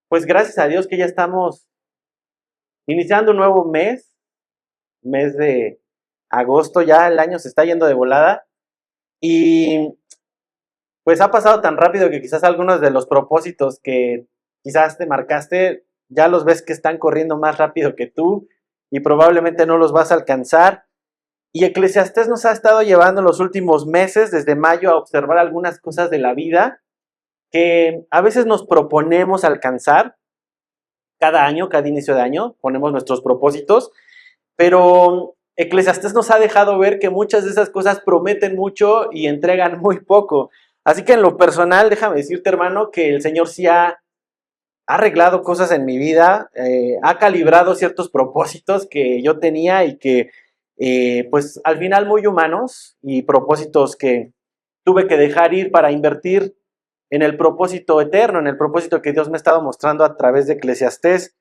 Pues gracias a Dios que ya estamos iniciando un nuevo mes de agosto, ya el año se está yendo de volada y pues ha pasado tan rápido que quizás algunos de los propósitos que quizás te marcaste, ya los ves que están corriendo más rápido que tú y probablemente no los vas a alcanzar. Y Eclesiastés nos ha estado llevando en los últimos meses, desde mayo, a observar algunas cosas de la vida que a veces nos proponemos alcanzar cada año, cada inicio de año, ponemos nuestros propósitos, pero Eclesiastés nos ha dejado ver que muchas de esas cosas prometen mucho y entregan muy poco. Así que en lo personal, déjame decirte, hermano, que el Señor sí ha arreglado cosas en mi vida, ha calibrado ciertos propósitos que yo tenía y que, pues al final muy humanos y propósitos que tuve que dejar ir para invertir en el propósito eterno, en el propósito que Dios me ha estado mostrando a través de Eclesiastés.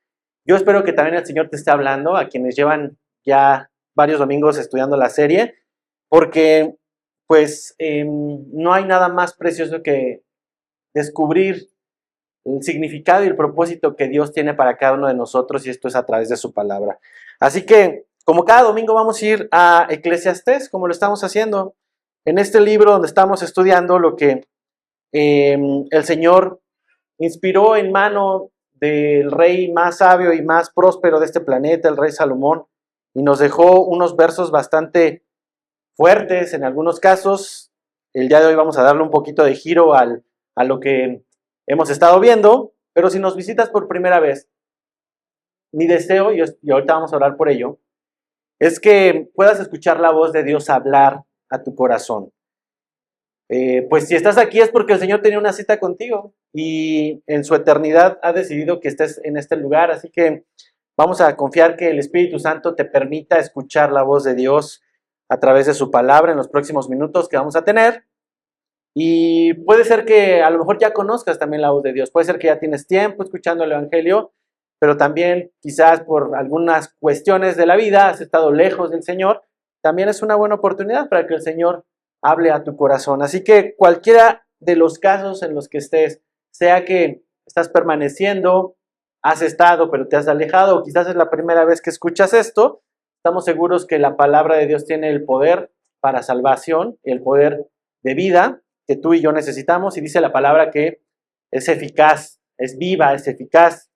Yo espero que también el Señor te esté hablando, a quienes llevan ya varios domingos estudiando la serie, porque pues no hay nada más precioso que descubrir el significado y el propósito que Dios tiene para cada uno de nosotros, y esto es a través de su palabra. Así que, como cada domingo vamos a ir a Eclesiastés, como lo estamos haciendo, en este libro donde estamos estudiando lo que el Señor inspiró en mano del rey más sabio y más próspero de este planeta, el rey Salomón, y nos dejó unos versos bastante fuertes en algunos casos. El día de hoy vamos a darle un poquito de giro a lo que hemos estado viendo, pero si nos visitas por primera vez, mi deseo, y ahorita vamos a orar por ello, es que puedas escuchar la voz de Dios hablar a tu corazón. Pues si estás aquí es porque el Señor tenía una cita contigo y en su eternidad ha decidido que estés en este lugar, así que vamos a confiar que el Espíritu Santo te permita escuchar la voz de Dios a través de su palabra en los próximos minutos que vamos a tener. Y puede ser que a lo mejor ya conozcas también la voz de Dios, puede ser que ya tienes tiempo escuchando el Evangelio, pero también quizás por algunas cuestiones de la vida has estado lejos del Señor. También es una buena oportunidad para que el Señor hable a tu corazón. Así que cualquiera de los casos en los que estés, sea que estás permaneciendo, has estado pero te has alejado, o quizás es la primera vez que escuchas esto, estamos seguros que la palabra de Dios tiene el poder para salvación, el poder de vida que tú y yo necesitamos, y dice la palabra que es eficaz, es viva, es eficaz.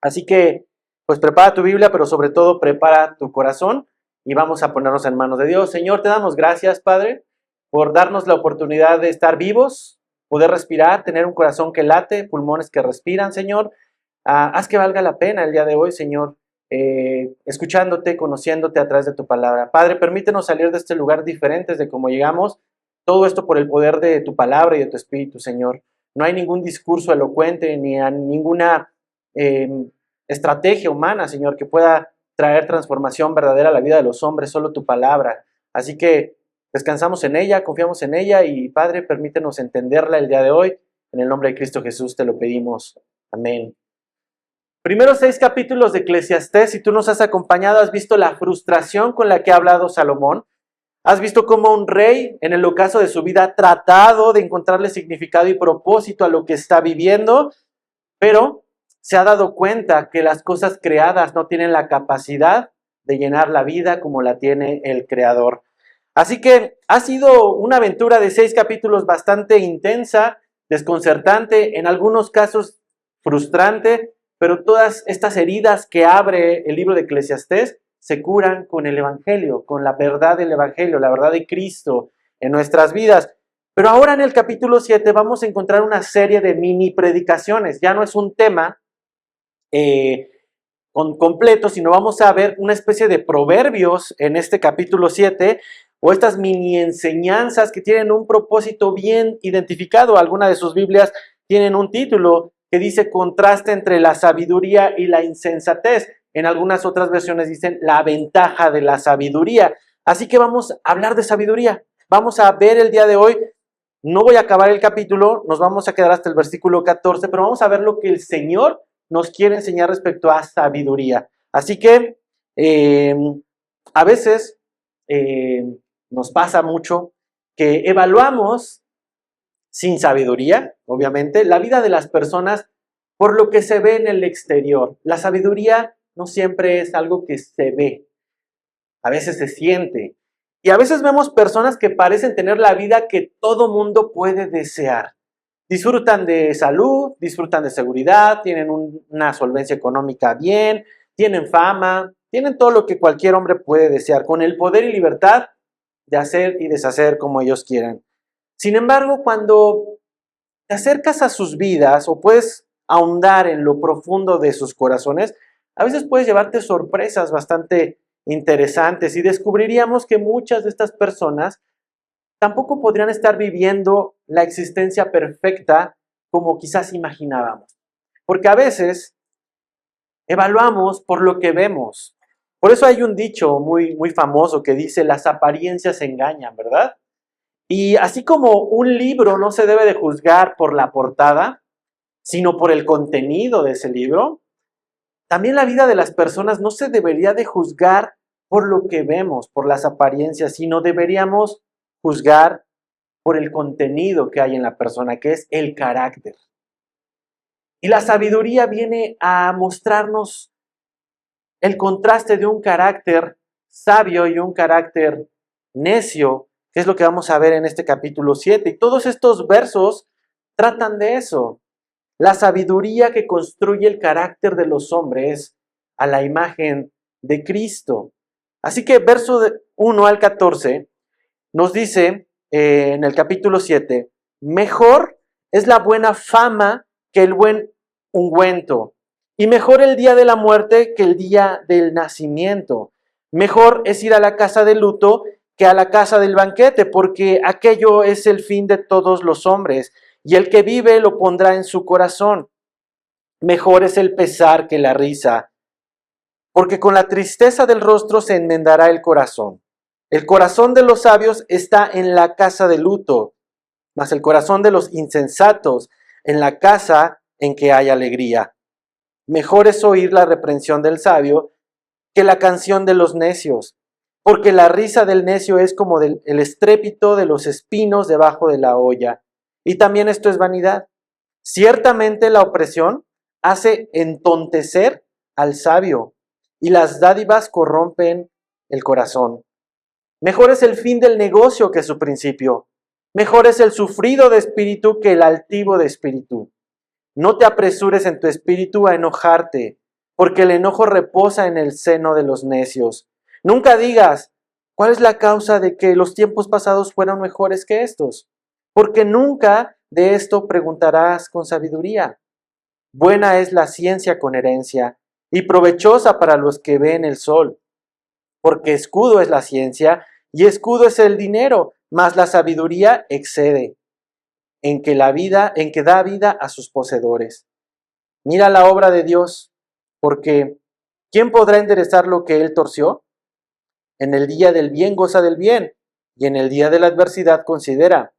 Así que, pues prepara tu Biblia, pero sobre todo prepara tu corazón y vamos a ponernos en manos de Dios. Señor, te damos gracias, Padre, por darnos la oportunidad de estar vivos, poder respirar, tener un corazón que late, pulmones que respiran, Señor. Haz que valga la pena el día de hoy, Señor, escuchándote, conociéndote a través de tu palabra. Padre, permítenos salir de este lugar diferentes de cómo llegamos. Todo esto por el poder de tu palabra y de tu espíritu, Señor. No hay ningún discurso elocuente ni ninguna estrategia humana, Señor, que pueda traer transformación verdadera a la vida de los hombres, solo tu palabra. Así que descansamos en ella, confiamos en ella y, Padre, permítenos entenderla el día de hoy. En el nombre de Cristo Jesús te lo pedimos. Amén. Primeros 6 capítulos de Eclesiastés, si tú nos has acompañado, has visto la frustración con la que ha hablado Salomón. Has visto cómo un rey, en el ocaso de su vida, ha tratado de encontrarle significado y propósito a lo que está viviendo, pero se ha dado cuenta que las cosas creadas no tienen la capacidad de llenar la vida como la tiene el Creador. Así que ha sido una aventura de 6 capítulos bastante intensa, desconcertante, en algunos casos frustrante, pero todas estas heridas que abre el libro de Eclesiastés se curan con el Evangelio, con la verdad del Evangelio, la verdad de Cristo en nuestras vidas. Pero ahora en el capítulo 7 vamos a encontrar una serie de mini predicaciones. Ya no es un tema completo, sino vamos a ver una especie de proverbios en este capítulo 7, o estas mini enseñanzas que tienen un propósito bien identificado. Algunas de sus Biblias tienen un título que dice contraste entre la sabiduría y la insensatez. En algunas otras versiones dicen la ventaja de la sabiduría. Así que vamos a hablar de sabiduría. Vamos a ver el día de hoy. No voy a acabar el capítulo, nos vamos a quedar hasta el versículo 14, pero vamos a ver lo que el Señor nos quiere enseñar respecto a sabiduría. Así que a veces nos pasa mucho que evaluamos sin sabiduría, obviamente, la vida de las personas por lo que se ve en el exterior. La sabiduría no siempre es algo que se ve, a veces se siente. Y a veces vemos personas que parecen tener la vida que todo mundo puede desear. Disfrutan de salud, disfrutan de seguridad, tienen una solvencia económica bien, tienen fama, tienen todo lo que cualquier hombre puede desear, con el poder y libertad de hacer y deshacer como ellos quieran. Sin embargo, cuando te acercas a sus vidas o puedes ahondar en lo profundo de sus corazones, a veces puedes llevarte sorpresas bastante interesantes y descubriríamos que muchas de estas personas tampoco podrían estar viviendo la existencia perfecta como quizás imaginábamos. Porque a veces evaluamos por lo que vemos. Por eso hay un dicho muy famoso que dice, las apariencias engañan, ¿verdad? Y así como un libro no se debe de juzgar por la portada, sino por el contenido de ese libro, también la vida de las personas no se debería de juzgar por lo que vemos, por las apariencias, sino deberíamos juzgar por el contenido que hay en la persona, que es el carácter. Y la sabiduría viene a mostrarnos el contraste de un carácter sabio y un carácter necio, que es lo que vamos a ver en este capítulo 7. Y todos estos versos tratan de eso. La sabiduría que construye el carácter de los hombres a la imagen de Cristo. Así que verso 1 al 14 nos dice en el capítulo 7, mejor es la buena fama que el buen ungüento, y mejor el día de la muerte que el día del nacimiento. Mejor es ir a la casa de luto que a la casa del banquete, porque aquello es el fin de todos los hombres, y el que vive lo pondrá en su corazón. Mejor es el pesar que la risa, porque con la tristeza del rostro se enmendará el corazón. El corazón de los sabios está en la casa de luto, mas el corazón de los insensatos en la casa en que hay alegría. Mejor es oír la reprensión del sabio que la canción de los necios, porque la risa del necio es como el estrépito de los espinos debajo de la olla. Y también esto es vanidad. Ciertamente la opresión hace entontecer al sabio, y las dádivas corrompen el corazón. Mejor es el fin del negocio que su principio. Mejor es el sufrido de espíritu que el altivo de espíritu. No te apresures en tu espíritu a enojarte, porque el enojo reposa en el seno de los necios. Nunca digas, ¿cuál es la causa de que los tiempos pasados fueron mejores que estos? Porque nunca de esto preguntarás con sabiduría. Buena es la ciencia con herencia, y provechosa para los que ven el sol. Porque escudo es la ciencia, y escudo es el dinero, mas la sabiduría excede, en que da vida a sus poseedores. Mira la obra de Dios, porque ¿quién podrá enderezar lo que él torció? En el día del bien goza del bien, y en el día de la adversidad considera.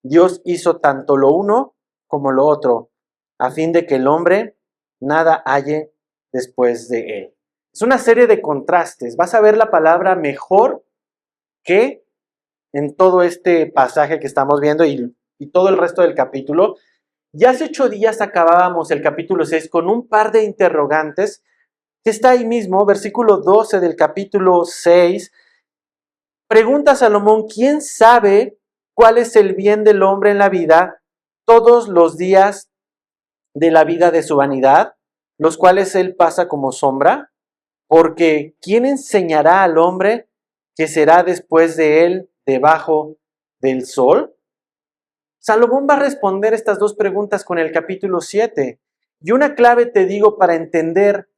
Dios hizo tanto lo uno como lo otro, a fin de que el hombre nada halle después de él. Es una serie de contrastes. Vas a ver la palabra mejor que en todo este pasaje que estamos viendo y todo el resto del capítulo. Ya hace 8 días acabábamos el capítulo 6 con un par de interrogantes que está ahí mismo, versículo 12 del capítulo 6. Pregunta Salomón, ¿quién sabe cuál es el bien del hombre en la vida todos los días de la vida de su vanidad, los cuales él pasa como sombra? Porque ¿quién enseñará al hombre que será después de él debajo del sol? Salomón va a responder estas dos preguntas con el capítulo 7. Y una clave, te digo, para entender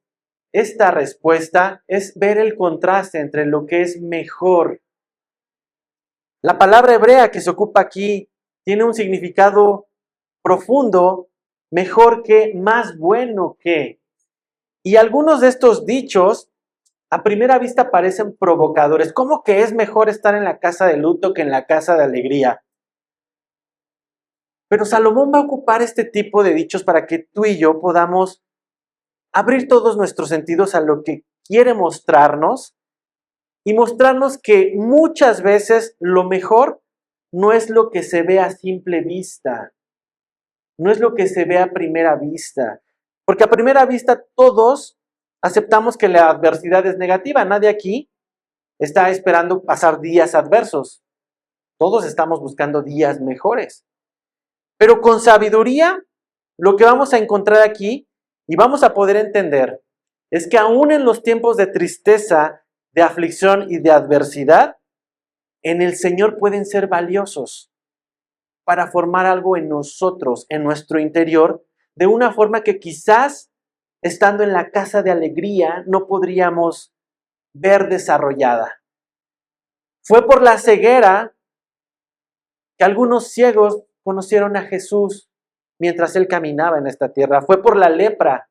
esta respuesta es ver el contraste entre lo que es mejor. La palabra hebrea que se ocupa aquí tiene un significado profundo, mejor que, más bueno que. Y algunos de estos dichos a primera vista parecen provocadores. ¿Cómo que es mejor estar en la casa de luto que en la casa de alegría? Pero Salomón va a ocupar este tipo de dichos para que tú y yo podamos abrir todos nuestros sentidos a lo que quiere mostrarnos y mostrarnos que muchas veces lo mejor no es lo que se ve a simple vista, no es lo que se ve a primera vista. Porque a primera vista todos aceptamos que la adversidad es negativa. Nadie aquí está esperando pasar días adversos. Todos estamos buscando días mejores. Pero con sabiduría, lo que vamos a encontrar aquí y vamos a poder entender es que aún en los tiempos de tristeza, de aflicción y de adversidad, en el Señor pueden ser valiosos para formar algo en nosotros, en nuestro interior, de una forma que quizás estando en la casa de alegría no podríamos ver desarrollada. Fue por la ceguera que algunos ciegos conocieron a Jesús mientras Él caminaba en esta tierra. Fue por la lepra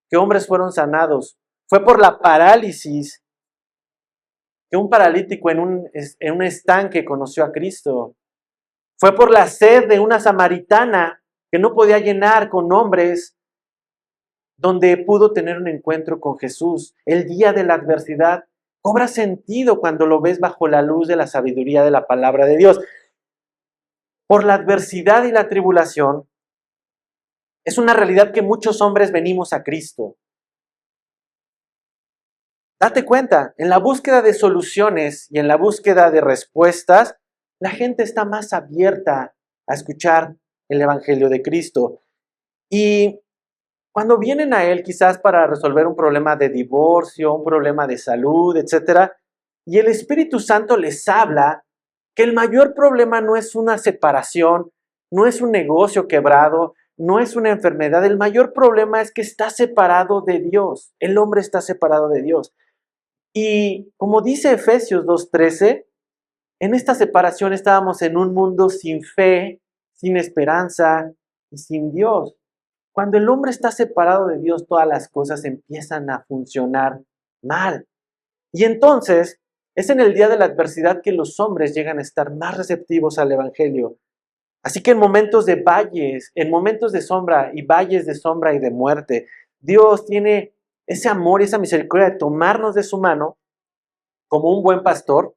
que hombres fueron sanados. Fue por la parálisis que un paralítico en un estanque conoció a Cristo. Fue por la sed de una samaritana que no podía llenar con hombres, donde pudo tener un encuentro con Jesús. El día de la adversidad cobra sentido cuando lo ves bajo la luz de la sabiduría de la palabra de Dios. Por la adversidad y la tribulación, es una realidad que muchos hombres venimos a Cristo. Date cuenta, en la búsqueda de soluciones y en la búsqueda de respuestas, la gente está más abierta a escuchar el Evangelio de Cristo. Y cuando vienen a Él quizás para resolver un problema de divorcio, un problema de salud, etc., y el Espíritu Santo les habla que el mayor problema no es una separación, no es un negocio quebrado, no es una enfermedad. El mayor problema es que está separado de Dios. El hombre está separado de Dios. Y como dice Efesios 2:13, en esta separación estábamos en un mundo sin fe, sin esperanza y sin Dios. Cuando el hombre está separado de Dios, todas las cosas empiezan a funcionar mal. Y entonces es en el día de la adversidad que los hombres llegan a estar más receptivos al Evangelio. Así que en momentos de valles, en momentos de sombra y valles de sombra y de muerte, Dios tiene ese amor y esa misericordia de tomarnos de su mano como un buen pastor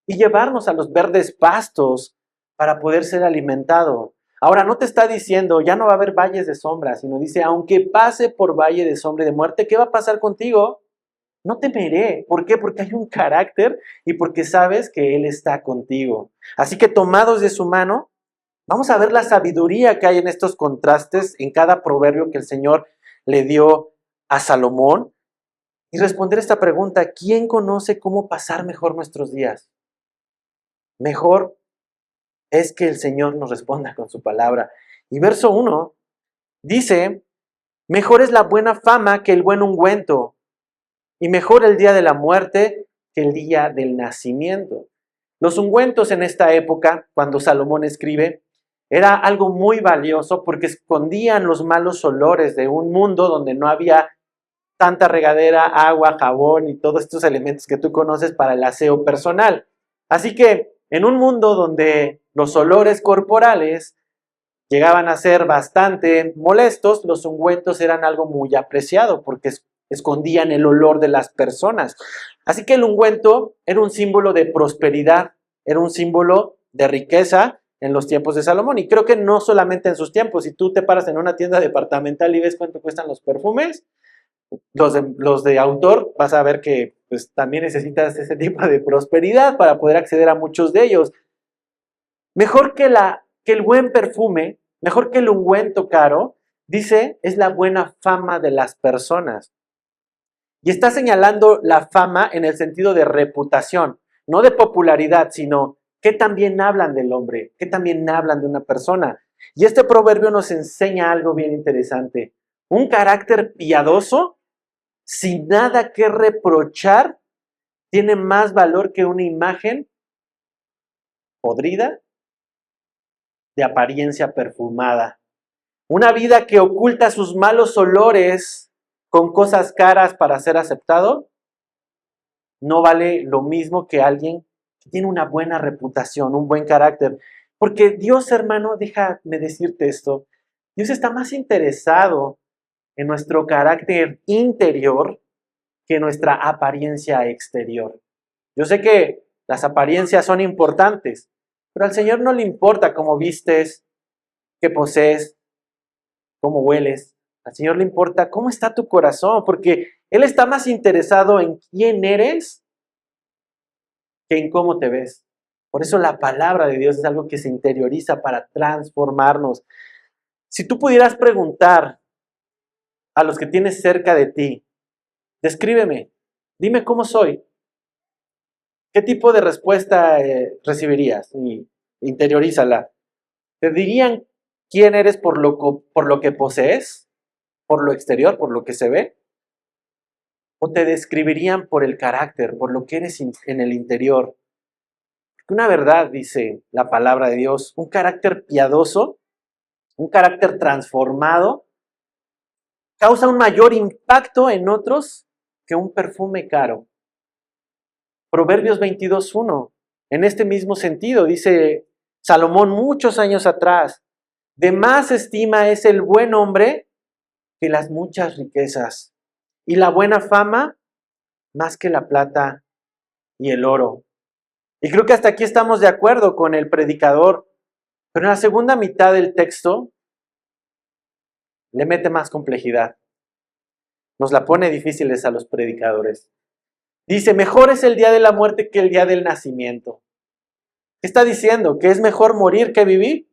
y llevarnos a los verdes pastos para poder ser alimentado. Ahora no te está diciendo, ya no va a haber valles de sombra, sino dice, aunque pase por valle de sombra y de muerte, ¿qué va a pasar contigo? No temeré. ¿Por qué? Porque hay un carácter y porque sabes que Él está contigo. Así que tomados de su mano, vamos a ver la sabiduría que hay en estos contrastes, en cada proverbio que el Señor le dio a Salomón, y responder esta pregunta: ¿quién conoce cómo pasar mejor nuestros días? Mejor es que el Señor nos responda con su palabra. Y verso 1 dice: mejor es la buena fama que el buen ungüento, y mejor el día de la muerte que el día del nacimiento. Los ungüentos en esta época, cuando Salomón escribe, era algo muy valioso porque escondían los malos olores de un mundo donde no había tanta regadera, agua, jabón y todos estos elementos que tú conoces para el aseo personal. Así que en un mundo donde los olores corporales llegaban a ser bastante molestos, los ungüentos eran algo muy apreciado porque escondían el olor de las personas. Así que el ungüento era un símbolo de prosperidad, era un símbolo de riqueza en los tiempos de Salomón. Y creo que no solamente en sus tiempos. Si tú te paras en una tienda departamental y ves cuánto cuestan los perfumes, los de autor, vas a ver que pues, también necesitas ese tipo de prosperidad para poder acceder a muchos de ellos. Mejor que el buen perfume, mejor que el ungüento caro, dice, es la buena fama de las personas. Y está señalando la fama en el sentido de reputación, no de popularidad, sino que también hablan del hombre, que también hablan de una persona. Y este proverbio nos enseña algo bien interesante. Un carácter piadoso, sin nada que reprochar, tiene más valor que una imagen podrida de apariencia perfumada. Una vida que oculta sus malos olores con cosas caras para ser aceptado, no vale lo mismo que alguien que tiene una buena reputación, un buen carácter. Porque Dios, hermano, déjame decirte esto, Dios está más interesado en nuestro carácter interior que nuestra apariencia exterior. Yo sé que las apariencias son importantes, pero al Señor no le importa cómo vistes, qué posees, cómo hueles. Al Señor le importa cómo está tu corazón, porque Él está más interesado en quién eres que en cómo te ves. Por eso la palabra de Dios es algo que se interioriza para transformarnos. Si tú pudieras preguntar a los que tienes cerca de ti, descríbeme, dime cómo soy, ¿qué tipo de respuesta recibirías? Y interiorízala. ¿Te dirían quién eres por lo que posees? ¿Por lo exterior, por lo que se ve? ¿O te describirían por el carácter, por lo que eres en el interior? Porque una verdad, dice la palabra de Dios, un carácter piadoso, un carácter transformado, causa un mayor impacto en otros que un perfume caro. Proverbios 22:1, en este mismo sentido, dice Salomón muchos años atrás, de más estima es el buen hombre que las muchas riquezas, y la buena fama más que la plata y el oro. Y creo que hasta aquí estamos de acuerdo con el predicador, pero en la segunda mitad del texto le mete más complejidad. Nos la pone difíciles a los predicadores. Dice, mejor es el día de la muerte que el día del nacimiento. ¿Qué está diciendo? ¿Que es mejor morir que vivir?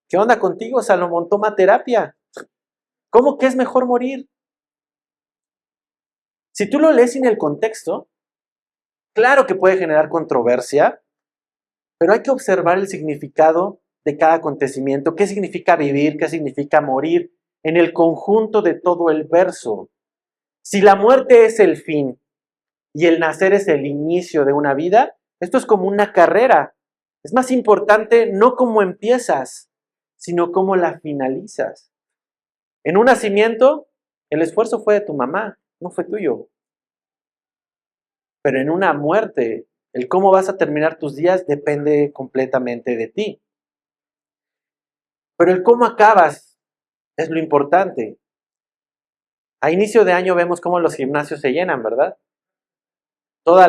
¿Qué onda contigo, Salomón? Toma terapia. ¿Cómo que es mejor morir? Si tú lo lees sin el contexto, claro que puede generar controversia, pero hay que observar el significado de cada acontecimiento. ¿Qué significa vivir? ¿Qué significa morir? En el conjunto de todo el verso. Si la muerte es el fin y el nacer es el inicio de una vida, esto es como una carrera. Es más importante no cómo empiezas, sino cómo la finalizas. En un nacimiento, el esfuerzo fue de tu mamá, no fue tuyo. Pero en una muerte, el cómo vas a terminar tus días depende completamente de ti. Pero el cómo acabas es lo importante. A inicio de año vemos cómo los gimnasios se llenan, ¿verdad? Todo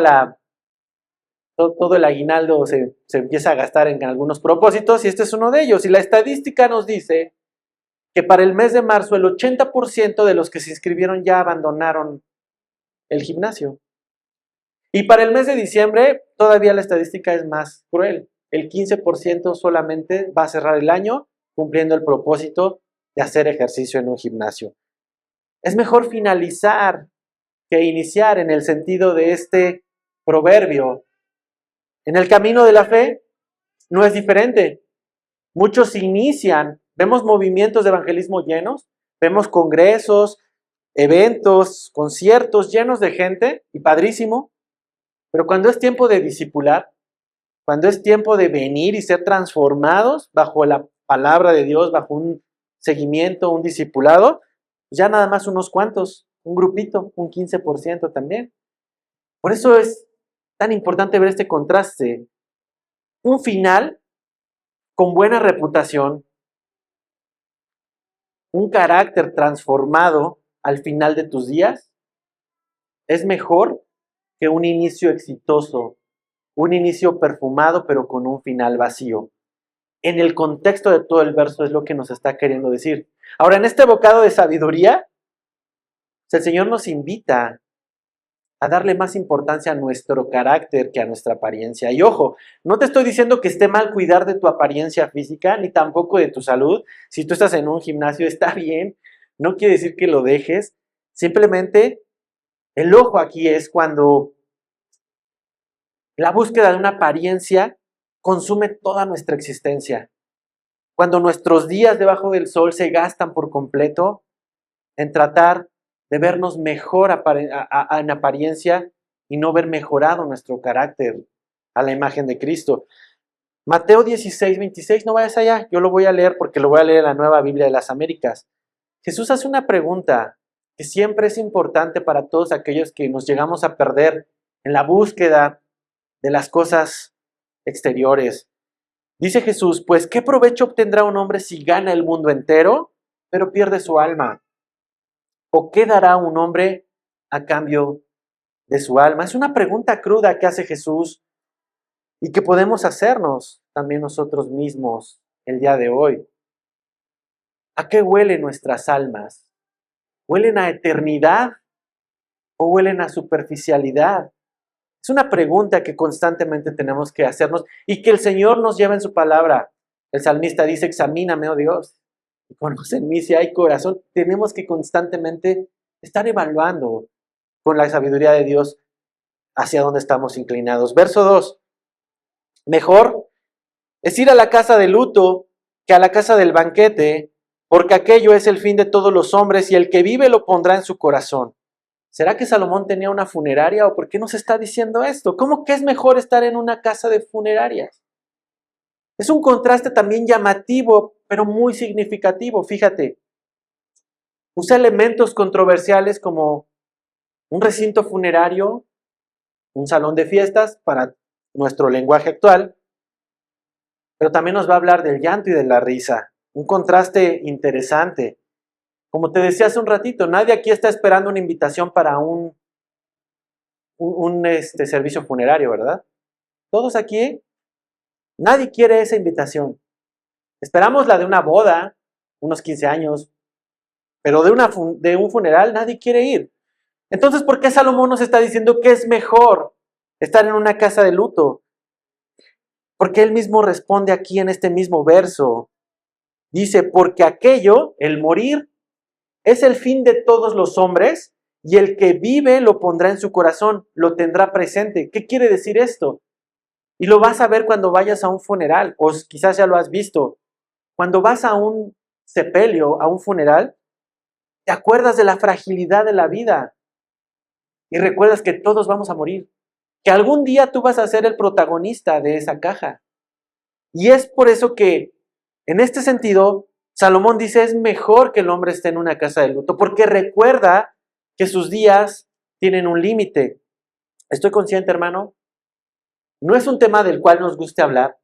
el aguinaldo se empieza a gastar en algunos propósitos y este es uno de ellos. Y la estadística nos dice que para el mes de marzo el 80% de los que se inscribieron ya abandonaron el gimnasio. Y para el mes de diciembre todavía la estadística es más cruel. El 15% solamente va a cerrar el año cumpliendo el propósito de hacer ejercicio en un gimnasio. Es mejor finalizar que iniciar en el sentido de este proverbio. En el camino de la fe no es diferente. Muchos inician, vemos movimientos de evangelismo llenos, vemos congresos, eventos, conciertos llenos de gente y padrísimo, pero cuando es tiempo de discipular, cuando es tiempo de venir y ser transformados bajo la palabra de Dios, bajo un seguimiento, un discipulado, ya nada más unos cuantos, un grupito, un 15% también. Por eso es tan importante ver este contraste. Un final con buena reputación, un carácter transformado al final de tus días, es mejor que un inicio exitoso, un inicio perfumado pero con un final vacío. En el contexto de todo el verso es lo que nos está queriendo decir. Ahora, en este bocado de sabiduría, el Señor nos invita a darle más importancia a nuestro carácter que a nuestra apariencia. Y ojo, no te estoy diciendo que esté mal cuidar de tu apariencia física, ni tampoco de tu salud. Si tú estás en un gimnasio, está bien, no quiere decir que lo dejes. Simplemente, el ojo aquí es cuando la búsqueda de una apariencia consume toda nuestra existencia. Cuando nuestros días debajo del sol se gastan por completo en tratar de vernos mejor en apariencia y no ver mejorado nuestro carácter a la imagen de Cristo. Mateo 16:26, no vayas allá, yo lo voy a leer porque lo voy a leer en la Nueva Biblia de las Américas. Jesús hace una pregunta que siempre es importante para todos aquellos que nos llegamos a perder en la búsqueda de las cosas exteriores. Dice Jesús, pues ¿qué provecho obtendrá un hombre si gana el mundo entero, pero pierde su alma? ¿O qué dará un hombre a cambio de su alma? Es una pregunta cruda que hace Jesús y que podemos hacernos también nosotros mismos el día de hoy. ¿A qué huelen nuestras almas? ¿Huelen a eternidad o huelen a superficialidad? Es una pregunta que constantemente tenemos que hacernos y que el Señor nos lleva en su palabra. El salmista dice, examíname, oh Dios, y conoce en mí si hay corazón. Tenemos que constantemente estar evaluando con la sabiduría de Dios hacia dónde estamos inclinados. Verso 2. Mejor es ir a la casa de luto que a la casa del banquete, porque aquello es el fin de todos los hombres y el que vive lo pondrá en su corazón. ¿Será que Salomón tenía una funeraria o por qué nos está diciendo esto? ¿Cómo que es mejor estar en una casa de funerarias? Es un contraste también llamativo, pero muy significativo. Fíjate, usa elementos controversiales como un recinto funerario, un salón de fiestas para nuestro lenguaje actual, pero también nos va a hablar del llanto y de la risa. Un contraste interesante. Como te decía hace un ratito, nadie aquí está esperando una invitación para un servicio funerario, ¿verdad? Todos aquí, nadie quiere esa invitación. Esperamos la de una boda, unos 15 años, pero de un funeral nadie quiere ir. Entonces, ¿por qué Salomón nos está diciendo que es mejor estar en una casa de luto? Porque él mismo responde aquí en este mismo verso. Dice, porque aquello, el morir, es el fin de todos los hombres y el que vive lo pondrá en su corazón, lo tendrá presente. ¿Qué quiere decir esto? Y lo vas a ver cuando vayas a un funeral, o quizás ya lo has visto. Cuando vas a un sepelio, a un funeral, te acuerdas de la fragilidad de la vida y recuerdas que todos vamos a morir, que algún día tú vas a ser el protagonista de esa caja. Y es por eso que, en este sentido, Salomón dice, es mejor que el hombre esté en una casa de luto, porque recuerda que sus días tienen un límite. Estoy consciente, hermano, no es un tema del cual nos guste hablar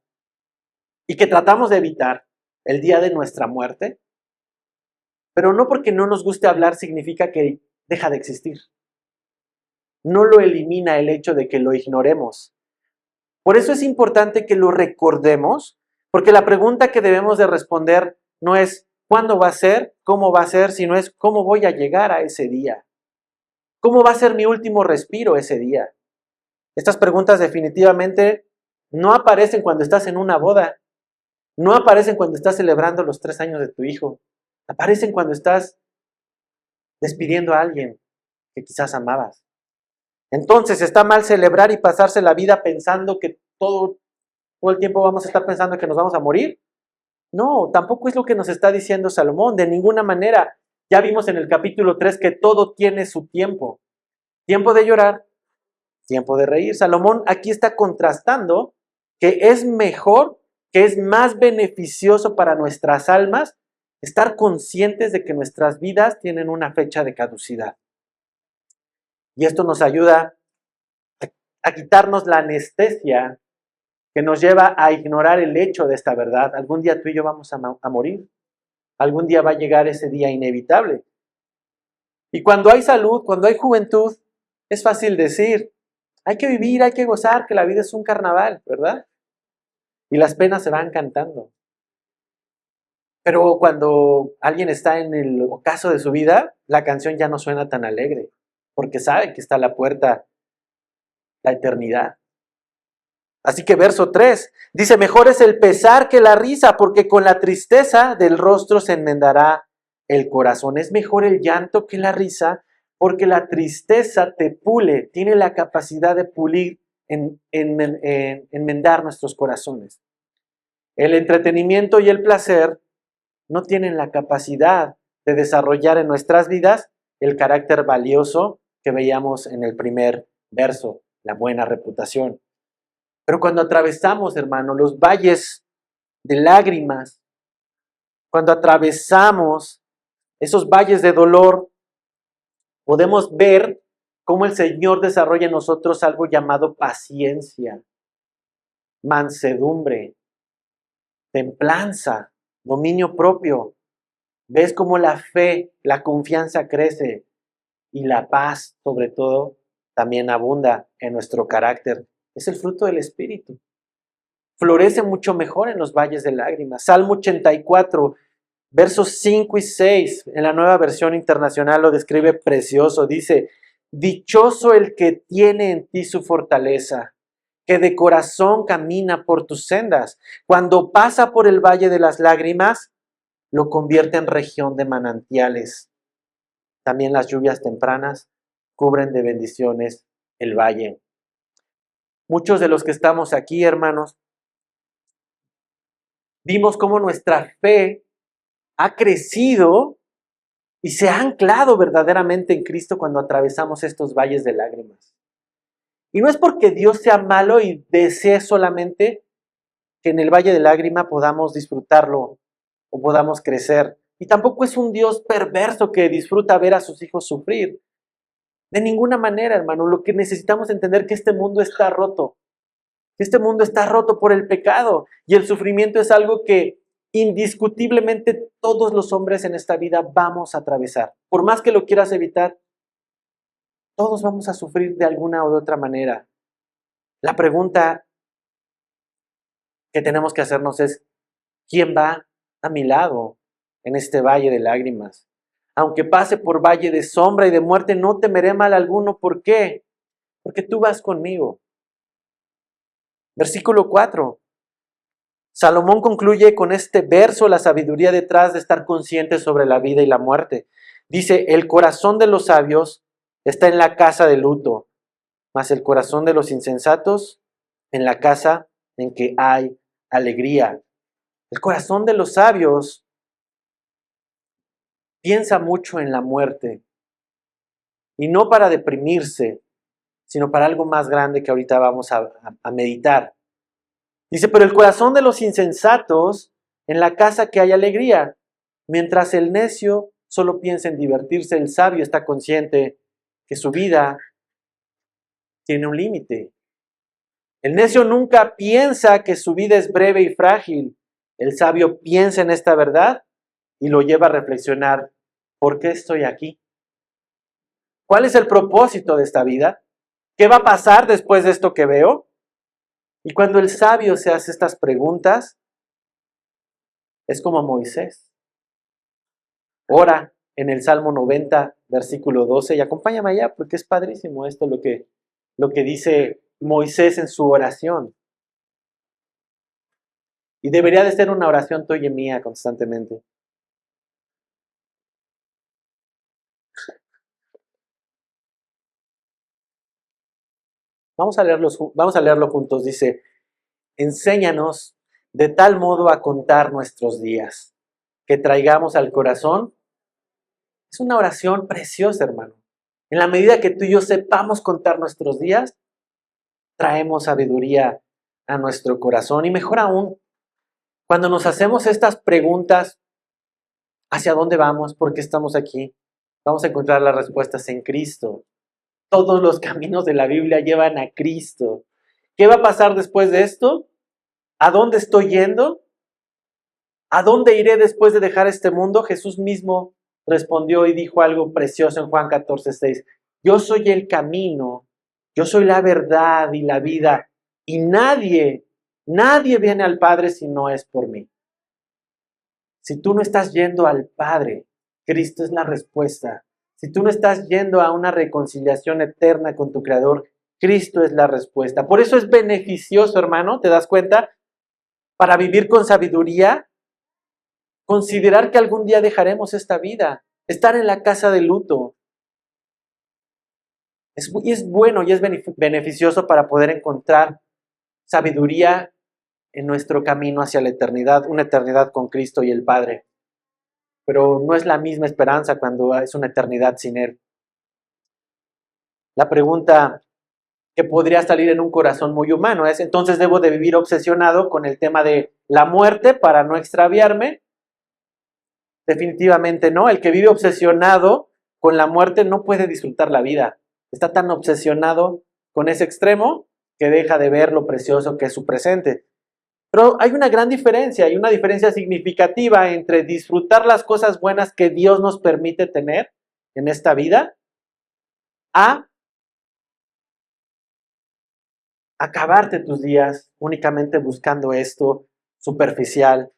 y que tratamos de evitar el día de nuestra muerte, pero no porque no nos guste hablar significa que deja de existir. No lo elimina el hecho de que lo ignoremos. Por eso es importante que lo recordemos, porque la pregunta que debemos de responder no es cuándo va a ser, cómo va a ser, sino es cómo voy a llegar a ese día. ¿Cómo va a ser mi último respiro ese día? Estas preguntas definitivamente no aparecen cuando estás en una boda, no aparecen cuando estás celebrando los 3 años de tu hijo, aparecen cuando estás despidiendo a alguien que quizás amabas. Entonces, ¿está mal celebrar y pasarse la vida pensando que todo el tiempo vamos a estar pensando que nos vamos a morir? No, tampoco es lo que nos está diciendo Salomón, de ninguna manera. Ya vimos en el capítulo 3 que todo tiene su tiempo. Tiempo de llorar, tiempo de reír. Salomón aquí está contrastando que es mejor, que es más beneficioso para nuestras almas estar conscientes de que nuestras vidas tienen una fecha de caducidad. Y esto nos ayuda a quitarnos la anestesia que nos lleva a ignorar el hecho de esta verdad. Algún día tú y yo vamos a morir. Algún día va a llegar ese día inevitable. Y cuando hay salud, cuando hay juventud, es fácil decir, hay que vivir, hay que gozar, que la vida es un carnaval, ¿verdad? Y las penas se van cantando. Pero cuando alguien está en el ocaso de su vida, la canción ya no suena tan alegre, porque sabe que está a la puerta la eternidad. Así que verso 3 dice, mejor es el pesar que la risa, porque con la tristeza del rostro se enmendará el corazón. Es mejor el llanto que la risa, porque la tristeza te pule, tiene la capacidad de pulir, enmendar nuestros corazones. El entretenimiento y el placer no tienen la capacidad de desarrollar en nuestras vidas el carácter valioso que veíamos en el primer verso, la buena reputación. Pero cuando atravesamos, hermano, los valles de lágrimas, cuando atravesamos esos valles de dolor, podemos ver cómo el Señor desarrolla en nosotros algo llamado paciencia, mansedumbre, templanza, dominio propio. Ves cómo la fe, la confianza crece y la paz, sobre todo, también abunda en nuestro carácter. Es el fruto del Espíritu. Florece mucho mejor en los valles de lágrimas. Salmo 84, Versos 5 y 6 en la Nueva Versión Internacional lo describe precioso. Dice, dichoso el que tiene en ti su fortaleza, que de corazón camina por tus sendas. Cuando pasa por el valle de las lágrimas, lo convierte en región de manantiales. También las lluvias tempranas cubren de bendiciones el valle. Muchos de los que estamos aquí, hermanos, vimos cómo nuestra fe ha crecido y se ha anclado verdaderamente en Cristo cuando atravesamos estos valles de lágrimas. Y no es porque Dios sea malo y desee solamente que en el valle de lágrima podamos disfrutarlo o podamos crecer. Y tampoco es un Dios perverso que disfruta ver a sus hijos sufrir. De ninguna manera, hermano. Lo que necesitamos entender es que este mundo está roto. Que este mundo está roto por el pecado. Y el sufrimiento es algo que indiscutiblemente todos los hombres en esta vida vamos a atravesar. Por más que lo quieras evitar, todos vamos a sufrir de alguna o de otra manera. La pregunta que tenemos que hacernos es, ¿quién va a mi lado en este valle de lágrimas? Aunque pase por valle de sombra y de muerte, no temeré mal alguno. ¿Por qué? Porque tú vas conmigo. Versículo 4. Salomón concluye con este verso la sabiduría detrás de estar consciente sobre la vida y la muerte. Dice, el corazón de los sabios está en la casa de luto, mas el corazón de los insensatos en la casa en que hay alegría. El corazón de los sabios piensa mucho en la muerte, y no para deprimirse, sino para algo más grande que ahorita vamos a meditar. Dice, pero el corazón de los insensatos en la casa que hay alegría, mientras el necio solo piensa en divertirse, el sabio está consciente que su vida tiene un límite. El necio nunca piensa que su vida es breve y frágil. El sabio piensa en esta verdad y lo lleva a reflexionar, ¿por qué estoy aquí? ¿Cuál es el propósito de esta vida? ¿Qué va a pasar después de esto que veo? Y cuando el sabio se hace estas preguntas, es como Moisés. Ora en el Salmo 90, versículo 12, y acompáñame allá porque es padrísimo esto lo que dice Moisés en su oración. Y debería de ser una oración tuya y mía constantemente. Vamos a leerlo juntos. Dice, enséñanos de tal modo a contar nuestros días, que traigamos al corazón. Es una oración preciosa, hermano. En la medida que tú y yo sepamos contar nuestros días, traemos sabiduría a nuestro corazón. Y mejor aún, cuando nos hacemos estas preguntas, ¿hacia dónde vamos? ¿Por qué estamos aquí? Vamos a encontrar las respuestas en Cristo. Todos los caminos de la Biblia llevan a Cristo. ¿Qué va a pasar después de esto? ¿A dónde estoy yendo? ¿A dónde iré después de dejar este mundo? Jesús mismo respondió y dijo algo precioso en Juan 14:6. Yo soy el camino, yo soy la verdad y la vida, y nadie viene al Padre si no es por mí. Si tú no estás yendo al Padre, Cristo es la respuesta. Si tú no estás yendo a una reconciliación eterna con tu Creador, Cristo es la respuesta. Por eso es beneficioso, hermano, ¿te das cuenta? Para vivir con sabiduría, considerar que algún día dejaremos esta vida, estar en la casa de luto. Es bueno y es beneficioso para poder encontrar sabiduría en nuestro camino hacia la eternidad, una eternidad con Cristo y el Padre. Pero no es la misma esperanza cuando es una eternidad sin Él. La pregunta que podría salir en un corazón muy humano es, entonces debo de vivir obsesionado con el tema de la muerte para no extraviarme. Definitivamente no. El que vive obsesionado con la muerte no puede disfrutar la vida. Está tan obsesionado con ese extremo que deja de ver lo precioso que es su presente. Pero hay una gran diferencia, hay una diferencia significativa entre disfrutar las cosas buenas que Dios nos permite tener en esta vida a acabarte tus días únicamente buscando esto superficial,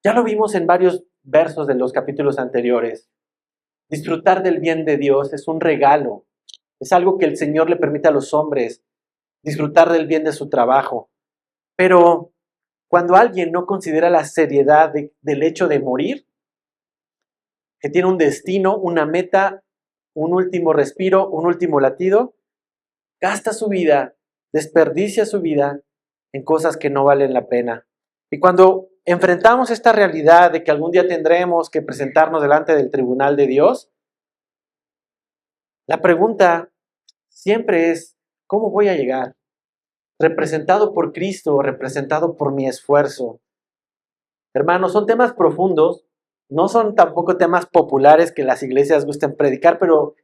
Ya lo vimos en varios versos de los capítulos anteriores. Disfrutar del bien de Dios es un regalo. Es algo que el Señor le permite a los hombres, disfrutar del bien de su trabajo. Pero cuando alguien no considera la seriedad del hecho de morir, que tiene un destino, una meta, un último respiro, un último latido, gasta su vida, desperdicia su vida en cosas que no valen la pena. Y cuando enfrentamos esta realidad de que algún día tendremos que presentarnos delante del tribunal de Dios, la pregunta siempre es, ¿cómo voy a llegar? ¿Representado por Cristo o representado por mi esfuerzo? Hermanos, son temas profundos, no son tampoco temas populares que las iglesias gusten predicar, pero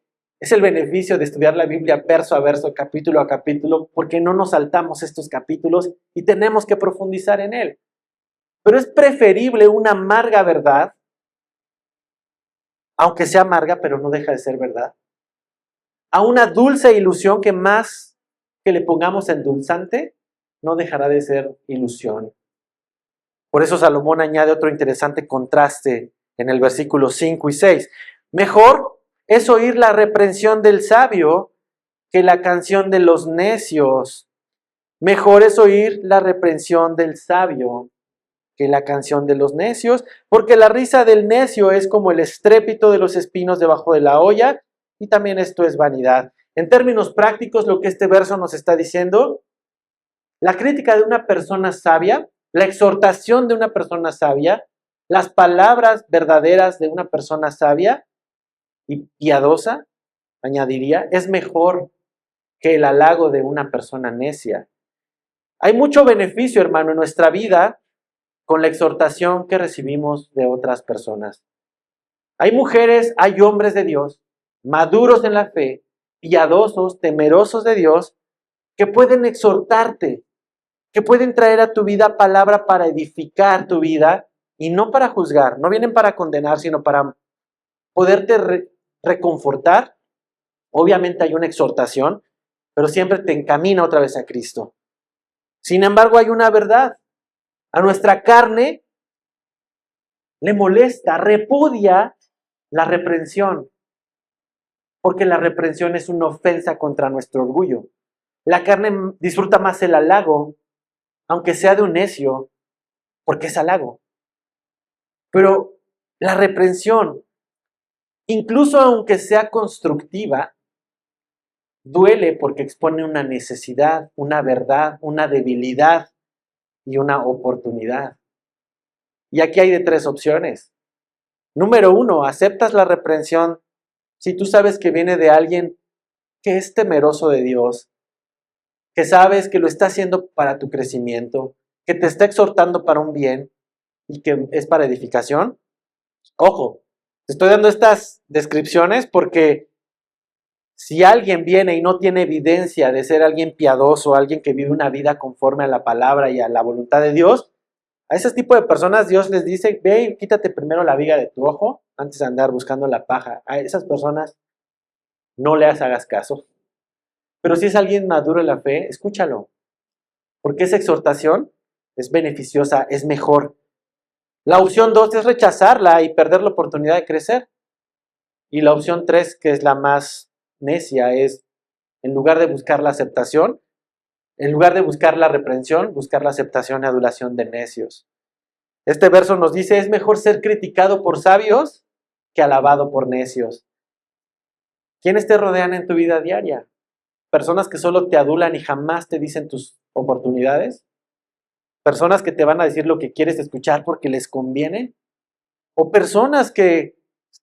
es el beneficio de estudiar la Biblia verso a verso, capítulo a capítulo, porque no nos saltamos estos capítulos y tenemos que profundizar en él. Pero es preferible una amarga verdad, aunque sea amarga, pero no deja de ser verdad, a una dulce ilusión que más que le pongamos endulzante, no dejará de ser ilusión. Por eso Salomón añade otro interesante contraste en el versículo 5 y 6. Mejor es oír la reprensión del sabio que la canción de los necios. Mejor es oír la reprensión del sabio que la canción de los necios, porque la risa del necio es como el estrépito de los espinos debajo de la olla, y también esto es vanidad. En términos prácticos, lo que este verso nos está diciendo, la crítica de una persona sabia, la exhortación de una persona sabia, las palabras verdaderas de una persona sabia y piadosa, añadiría, es mejor que el halago de una persona necia. Hay mucho beneficio, hermano, en nuestra vida con la exhortación que recibimos de otras personas. Hay mujeres, hay hombres de Dios, maduros en la fe, piadosos, temerosos de Dios, que pueden exhortarte, que pueden traer a tu vida palabra para edificar tu vida y no para juzgar, no vienen para condenar, sino para poderte reconfortar. Obviamente hay una exhortación, pero siempre te encamina otra vez a Cristo. Sin embargo, hay una verdad. A nuestra carne le molesta, repudia la reprensión, porque la reprensión es una ofensa contra nuestro orgullo. La carne disfruta más el halago, aunque sea de un necio, porque es halago. Pero la reprensión, incluso aunque sea constructiva, duele porque expone una necesidad, una verdad, una debilidad y una oportunidad. Y aquí hay de tres opciones. Número uno, aceptas la reprensión si tú sabes que viene de alguien que es temeroso de Dios, que sabes que lo está haciendo para tu crecimiento, que te está exhortando para un bien y que es para edificación. Ojo, te estoy dando estas descripciones porque si alguien viene y no tiene evidencia de ser alguien piadoso, alguien que vive una vida conforme a la palabra y a la voluntad de Dios, a ese tipo de personas Dios les dice, ve y quítate primero la viga de tu ojo antes de andar buscando la paja. A esas personas no les hagas caso. Pero si es alguien maduro en la fe, escúchalo, porque esa exhortación es beneficiosa, es mejor. La opción 2 es rechazarla y perder la oportunidad de crecer. Y la opción 3, que es la más necia, es en lugar de buscar la aceptación, en lugar de buscar la reprensión, buscar la aceptación y adulación de necios. Este verso nos dice, es mejor ser criticado por sabios que alabado por necios. ¿Quiénes te rodean en tu vida diaria? ¿Personas que solo te adulan y jamás te dicen tus oportunidades? ¿Personas que te van a decir lo que quieres escuchar porque les conviene? ¿O personas que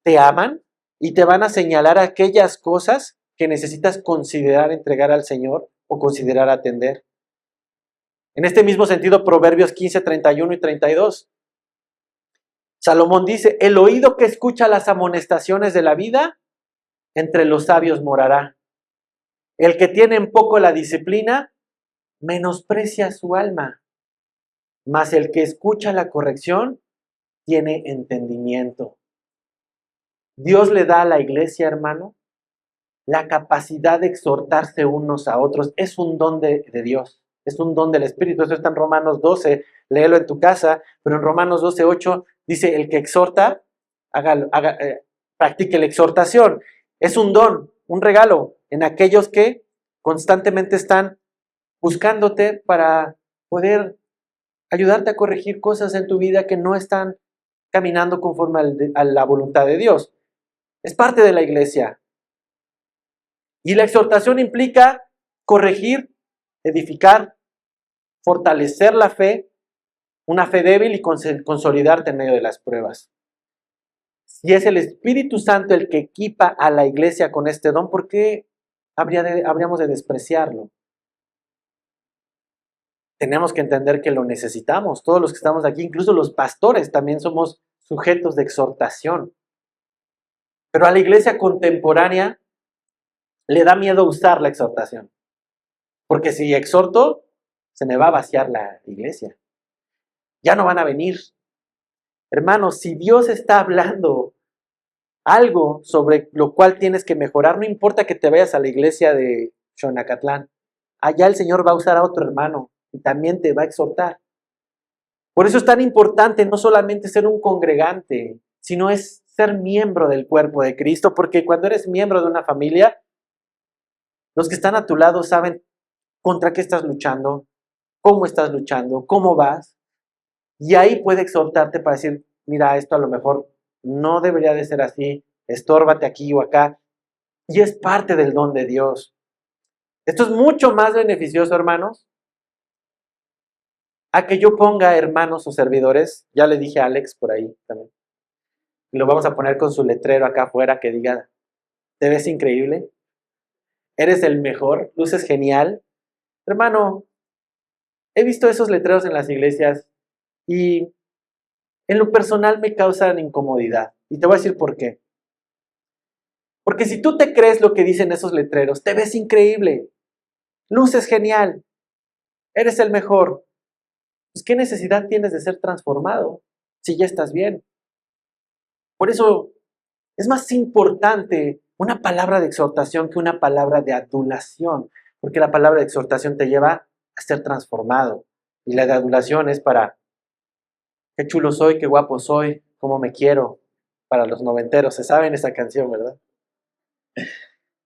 te aman y te van a señalar aquellas cosas que necesitas considerar entregar al Señor o considerar atender? En este mismo sentido, Proverbios 15, 31 y 32. Salomón dice, el oído que escucha las amonestaciones de la vida, entre los sabios morará. El que tiene en poco la disciplina, menosprecia su alma. Mas el que escucha la corrección, tiene entendimiento. Dios le da a la iglesia, hermano, la capacidad de exhortarse unos a otros. Es un don de Dios, es un don del Espíritu. Eso está en Romanos 12, léelo en tu casa, pero en Romanos 12:8 dice, el que exhorta, practique la exhortación. Es un don, un regalo en aquellos que constantemente están buscándote para poder ayudarte a corregir cosas en tu vida que no están caminando conforme a la voluntad de Dios. Es parte de la iglesia. Y la exhortación implica corregir, edificar, fortalecer la fe, una fe débil y consolidarte en medio de las pruebas. Si es el Espíritu Santo el que equipa a la iglesia con este don, ¿por qué habríamos de despreciarlo? Tenemos que entender que lo necesitamos. Todos los que estamos aquí, incluso los pastores, también somos sujetos de exhortación. Pero a la iglesia contemporánea le da miedo usar la exhortación. Porque si exhorto, se me va a vaciar la iglesia. Ya no van a venir. Hermanos, si Dios está hablando algo sobre lo cual tienes que mejorar, no importa que te vayas a la iglesia de Xonacatlán. Allá el Señor va a usar a otro hermano y también te va a exhortar. Por eso es tan importante no solamente ser un congregante, sino es ser miembro del cuerpo de Cristo, porque cuando eres miembro de una familia, los que están a tu lado saben contra qué estás luchando, cómo vas, y ahí puede exhortarte para decir, mira, esto a lo mejor no debería de ser así, estórbate aquí o acá, y es parte del don de Dios. Esto es mucho más beneficioso, hermanos, a que yo ponga hermanos o servidores, ya le dije a Alex por ahí también, y lo vamos a poner con su letrero acá afuera que diga, ¿te ves increíble? ¿Eres el mejor? ¿Luces genial? Hermano, he visto esos letreros en las iglesias y en lo personal me causan incomodidad. Y te voy a decir por qué. Porque si tú te crees lo que dicen esos letreros, te ves increíble, luces genial, eres el mejor, pues ¿qué necesidad tienes de ser transformado si ya estás bien? Por eso es más importante una palabra de exhortación que una palabra de adulación, porque la palabra de exhortación te lleva a ser transformado y la de adulación es para qué chulo soy, qué guapo soy, cómo me quiero, para los noventeros. Se saben esa canción, ¿verdad?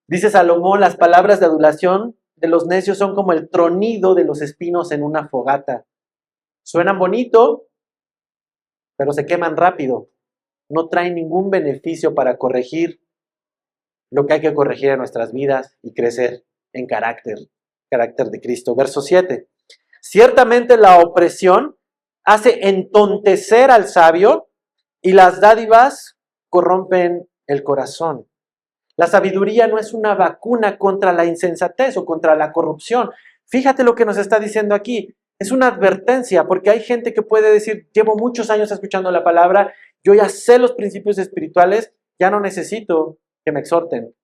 Dice Salomón, las palabras de adulación de los necios son como el tronido de los espinos en una fogata. Suenan bonito, pero se queman rápido. No traen ningún beneficio para corregir lo que hay que corregir en nuestras vidas y crecer en carácter de Cristo. Verso 7. Ciertamente la opresión hace entontecer al sabio y las dádivas corrompen el corazón. La sabiduría no es una vacuna contra la insensatez o contra la corrupción. Fíjate lo que nos está diciendo aquí. Es una advertencia, porque hay gente que puede decir, llevo muchos años escuchando la palabra, yo ya sé los principios espirituales, ya no necesito que me exhorten.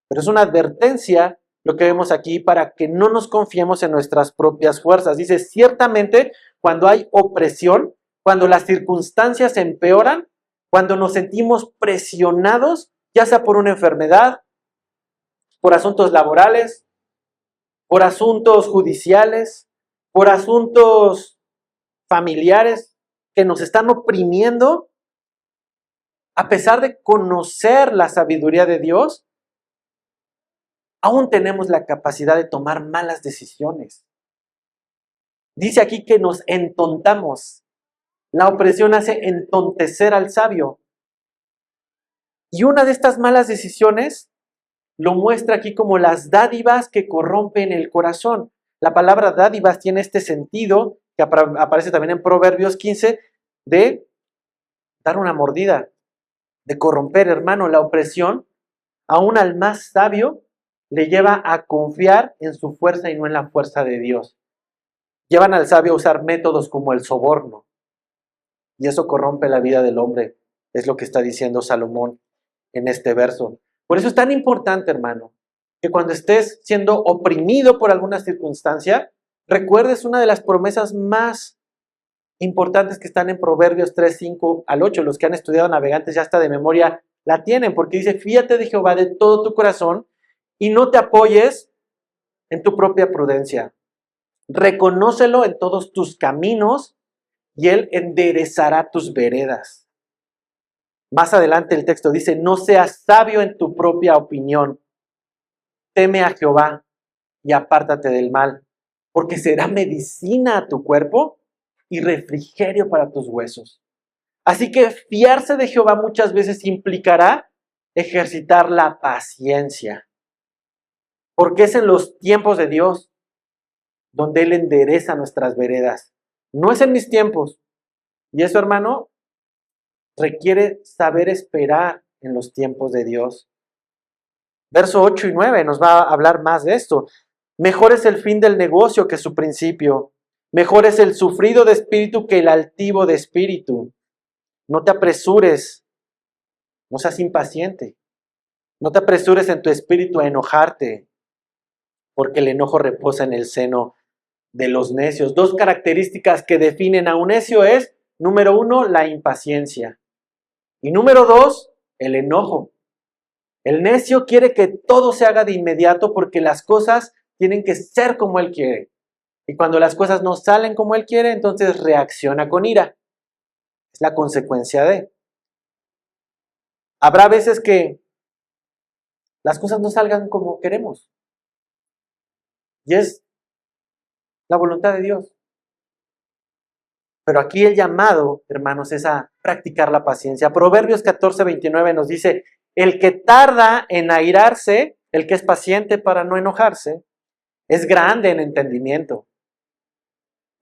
Pero es una advertencia lo que vemos aquí para que no nos confiemos en nuestras propias fuerzas. Dice, ciertamente, cuando hay opresión, cuando las circunstancias empeoran, cuando nos sentimos presionados, ya sea por una enfermedad, por asuntos laborales, por asuntos judiciales, por asuntos familiares que nos están oprimiendo, a pesar de conocer la sabiduría de Dios, aún tenemos la capacidad de tomar malas decisiones. Dice aquí que nos entontamos. La opresión hace entontecer al sabio. Y una de estas malas decisiones lo muestra aquí como las dádivas que corrompen el corazón. La palabra dádivas tiene este sentido, que aparece también en Proverbios 15, de dar una mordida, de corromper, hermano. La opresión, aún al más sabio, le lleva a confiar en su fuerza y no en la fuerza de Dios. Llevan al sabio a usar métodos como el soborno. Y eso corrompe la vida del hombre, es lo que está diciendo Salomón en este verso. Por eso es tan importante, hermano, que cuando estés siendo oprimido por alguna circunstancia, recuerdes una de las promesas más importantes que están en Proverbios 3, 5 al 8. Los que han estudiado Navegantes ya hasta de memoria la tienen, porque dice, fíate de Jehová de todo tu corazón y no te apoyes en tu propia prudencia. Reconócelo en todos tus caminos y Él enderezará tus veredas. Más adelante el texto dice, no seas sabio en tu propia opinión, teme a Jehová y apártate del mal, porque será medicina a tu cuerpo y refrigerio para tus huesos. Así que fiarse de Jehová muchas veces implicará ejercitar la paciencia, porque es en los tiempos de Dios donde Él endereza nuestras veredas. No es en mis tiempos. Y eso, hermano, requiere saber esperar en los tiempos de Dios. Verso 8 y 9 nos va a hablar más de esto. Mejor es el fin del negocio que su principio. Mejor es el sufrido de espíritu que el altivo de espíritu. No te apresures, no seas impaciente. No te apresures en tu espíritu a enojarte, porque el enojo reposa en el seno de los necios. Dos características que definen a un necio es, número 1, la impaciencia. Y número 2, el enojo. El necio quiere que todo se haga de inmediato porque las cosas tienen que ser como él quiere. Y cuando las cosas no salen como él quiere, entonces reacciona con ira. Es la consecuencia de. Habrá veces que las cosas no salgan como queremos. Y es la voluntad de Dios. Pero aquí el llamado, hermanos, es a practicar la paciencia. Proverbios 14:29 nos dice, el que tarda en airarse, el que es paciente para no enojarse, es grande en entendimiento.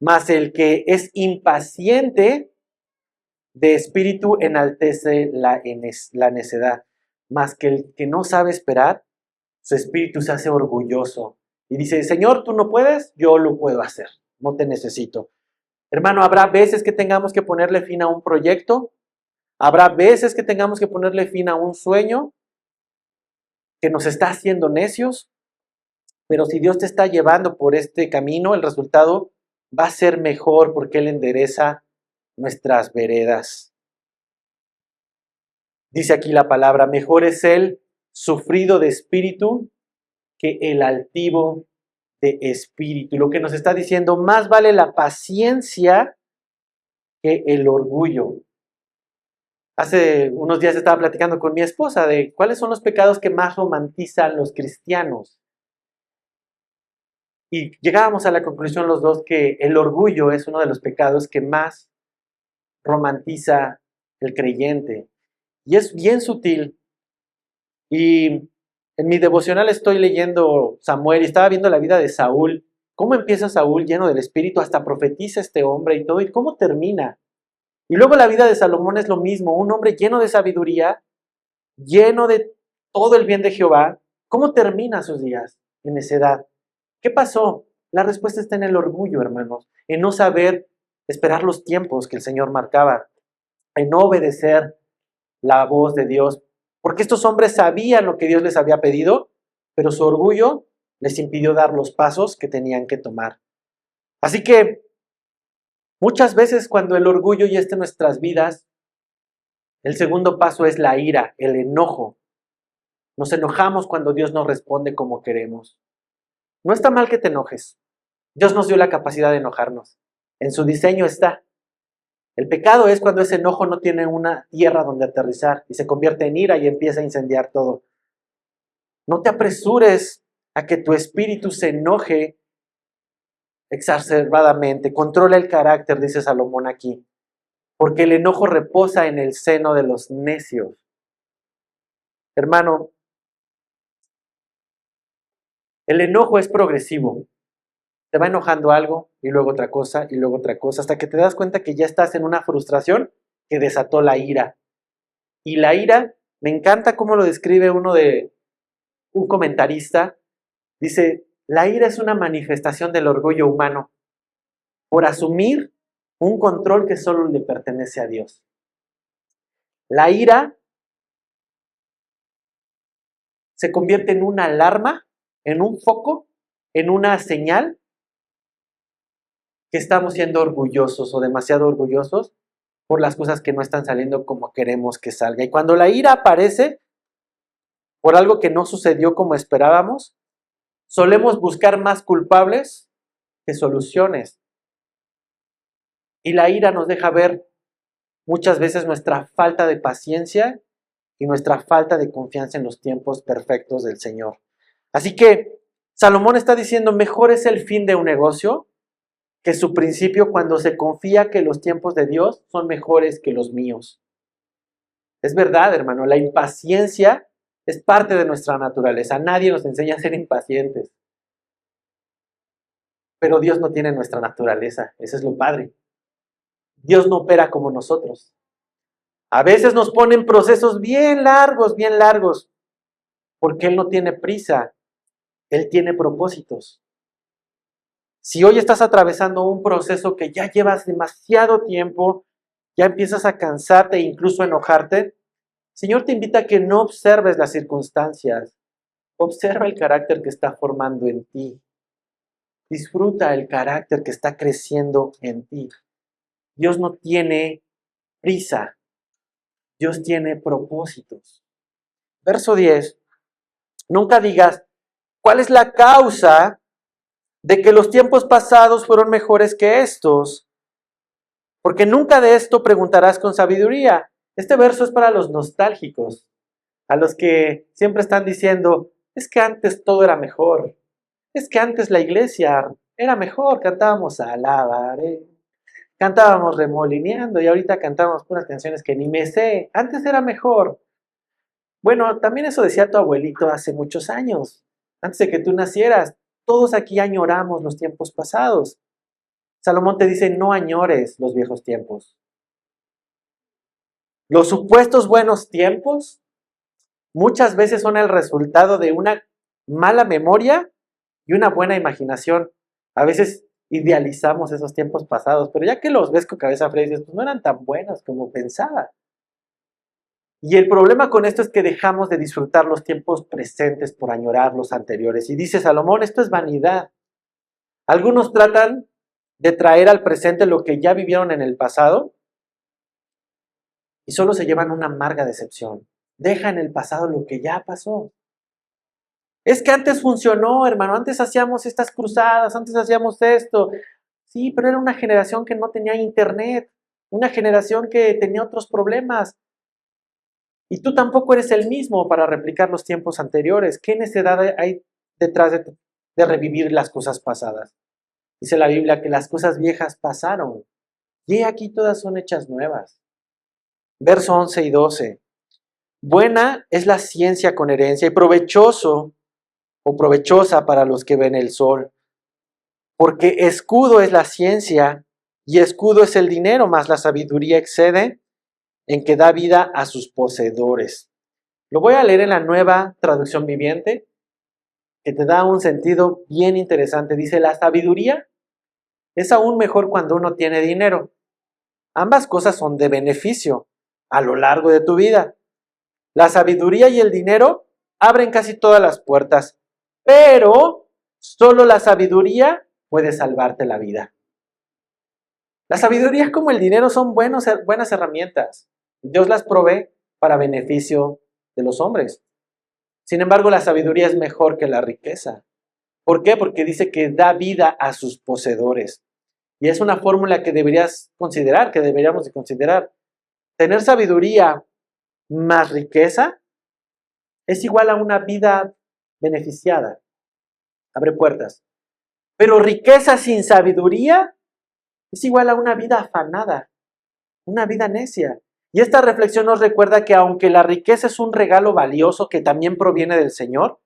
Mas el que es impaciente de espíritu enaltece la necedad. Mas que el que no sabe esperar, su espíritu se hace orgulloso. Y dice, Señor, tú no puedes, yo lo puedo hacer. No te necesito. Hermano, habrá veces que tengamos que ponerle fin a un proyecto. Habrá veces que tengamos que ponerle fin a un sueño que nos está haciendo necios. Pero si Dios te está llevando por este camino, el resultado va a ser mejor porque Él endereza nuestras veredas. Dice aquí la palabra, mejor es el sufrido de espíritu que el altivo de espíritu. Lo que nos está diciendo, más vale la paciencia que el orgullo. Hace unos días estaba platicando con mi esposa de cuáles son los pecados que más romantizan los cristianos. Y llegábamos a la conclusión los dos que el orgullo es uno de los pecados que más romantiza el creyente. Y es bien sutil. Y en mi devocional estoy leyendo Samuel y estaba viendo la vida de Saúl. Cómo empieza Saúl lleno del Espíritu, hasta profetiza este hombre y todo, y cómo termina. Y luego la vida de Salomón es lo mismo, un hombre lleno de sabiduría, lleno de todo el bien de Jehová. ¿Cómo termina sus días? En necedad. ¿Qué pasó? La respuesta está en el orgullo, hermanos, en no saber esperar los tiempos que el Señor marcaba, en no obedecer la voz de Dios, porque estos hombres sabían lo que Dios les había pedido, pero su orgullo les impidió dar los pasos que tenían que tomar. Así que muchas veces cuando el orgullo ya está en nuestras vidas, el segundo paso es la ira, el enojo. Nos enojamos cuando Dios no responde como queremos. No está mal que te enojes. Dios nos dio la capacidad de enojarnos. En su diseño está. El pecado es cuando ese enojo no tiene una tierra donde aterrizar y se convierte en ira y empieza a incendiar todo. No te apresures a que tu espíritu se enoje exacerbadamente. Controla el carácter, dice Salomón aquí, porque el enojo reposa en el seno de los necios. Hermano, el enojo es progresivo. Te va enojando algo y luego otra cosa y luego otra cosa, hasta que te das cuenta que ya estás en una frustración que desató la ira. Y la ira, me encanta cómo lo describe un comentarista. Dice, la ira es una manifestación del orgullo humano por asumir un control que solo le pertenece a Dios. La ira se convierte en una alarma, en un foco, en una señal que estamos siendo orgullosos o demasiado orgullosos por las cosas que no están saliendo como queremos que salga. Y cuando la ira aparece por algo que no sucedió como esperábamos, solemos buscar más culpables que soluciones. Y la ira nos deja ver muchas veces nuestra falta de paciencia y nuestra falta de confianza en los tiempos perfectos del Señor. Así que Salomón está diciendo, mejor es el fin de un negocio que su principio cuando se confía que los tiempos de Dios son mejores que los míos. Es verdad, hermano, la impaciencia es parte de nuestra naturaleza. Nadie nos enseña a ser impacientes. Pero Dios no tiene nuestra naturaleza. Eso es lo padre. Dios no opera como nosotros. A veces nos ponen procesos bien largos, porque Él no tiene prisa. Él tiene propósitos. Si hoy estás atravesando un proceso que ya llevas demasiado tiempo, ya empiezas a cansarte e incluso a enojarte, el Señor te invita a que no observes las circunstancias. Observa el carácter que está formando en ti. Disfruta el carácter que está creciendo en ti. Dios no tiene prisa. Dios tiene propósitos. Verso 10. Nunca digas, ¿cuál es la causa de que los tiempos pasados fueron mejores que estos? Porque nunca de esto preguntarás con sabiduría. Este verso es para los nostálgicos, a los que siempre están diciendo, es que antes todo era mejor. Es que antes la iglesia era mejor, cantábamos alabaré, cantábamos remolineando y ahorita cantamos unas canciones que ni me sé. Antes era mejor. Bueno, también eso decía tu abuelito hace muchos años, antes de que tú nacieras. Todos aquí añoramos los tiempos pasados. Salomón te dice, no añores los viejos tiempos. Los supuestos buenos tiempos muchas veces son el resultado de una mala memoria y una buena imaginación. A veces idealizamos esos tiempos pasados, pero ya que los ves con cabeza fría, dices, pues no eran tan buenos como pensaba. Y el problema con esto es que dejamos de disfrutar los tiempos presentes por añorar los anteriores. Y dice Salomón, esto es vanidad. Algunos tratan de traer al presente lo que ya vivieron en el pasado y solo se llevan una amarga decepción. Deja en el pasado lo que ya pasó. Es que antes funcionó, hermano, antes hacíamos estas cruzadas, antes hacíamos esto. Sí, pero era una generación que no tenía internet, una generación que tenía otros problemas. Y tú tampoco eres el mismo para replicar los tiempos anteriores. ¿Qué necesidad hay detrás de revivir las cosas pasadas? Dice la Biblia que las cosas viejas pasaron y aquí todas son hechas nuevas. Verso 11 y 12. Buena es la ciencia con herencia y provechoso o provechosa para los que ven el sol. Porque escudo es la ciencia y escudo es el dinero, mas la sabiduría excede en que da vida a sus poseedores. Lo voy a leer en la Nueva Traducción Viviente, que te da un sentido bien interesante. Dice, la sabiduría es aún mejor cuando uno tiene dinero. Ambas cosas son de beneficio a lo largo de tu vida. La sabiduría y el dinero abren casi todas las puertas, pero solo la sabiduría puede salvarte la vida. La sabiduría como el dinero son buenas herramientas. Dios las provee para beneficio de los hombres. Sin embargo, la sabiduría es mejor que la riqueza. ¿Por qué? Porque dice que da vida a sus poseedores. Y es una fórmula que deberías considerar, que deberíamos de considerar. Tener sabiduría más riqueza es igual a una vida beneficiada. Abre puertas. Pero riqueza sin sabiduría es igual a una vida afanada, una vida necia. Y esta reflexión nos recuerda que aunque la riqueza es un regalo valioso que también proviene del Señor,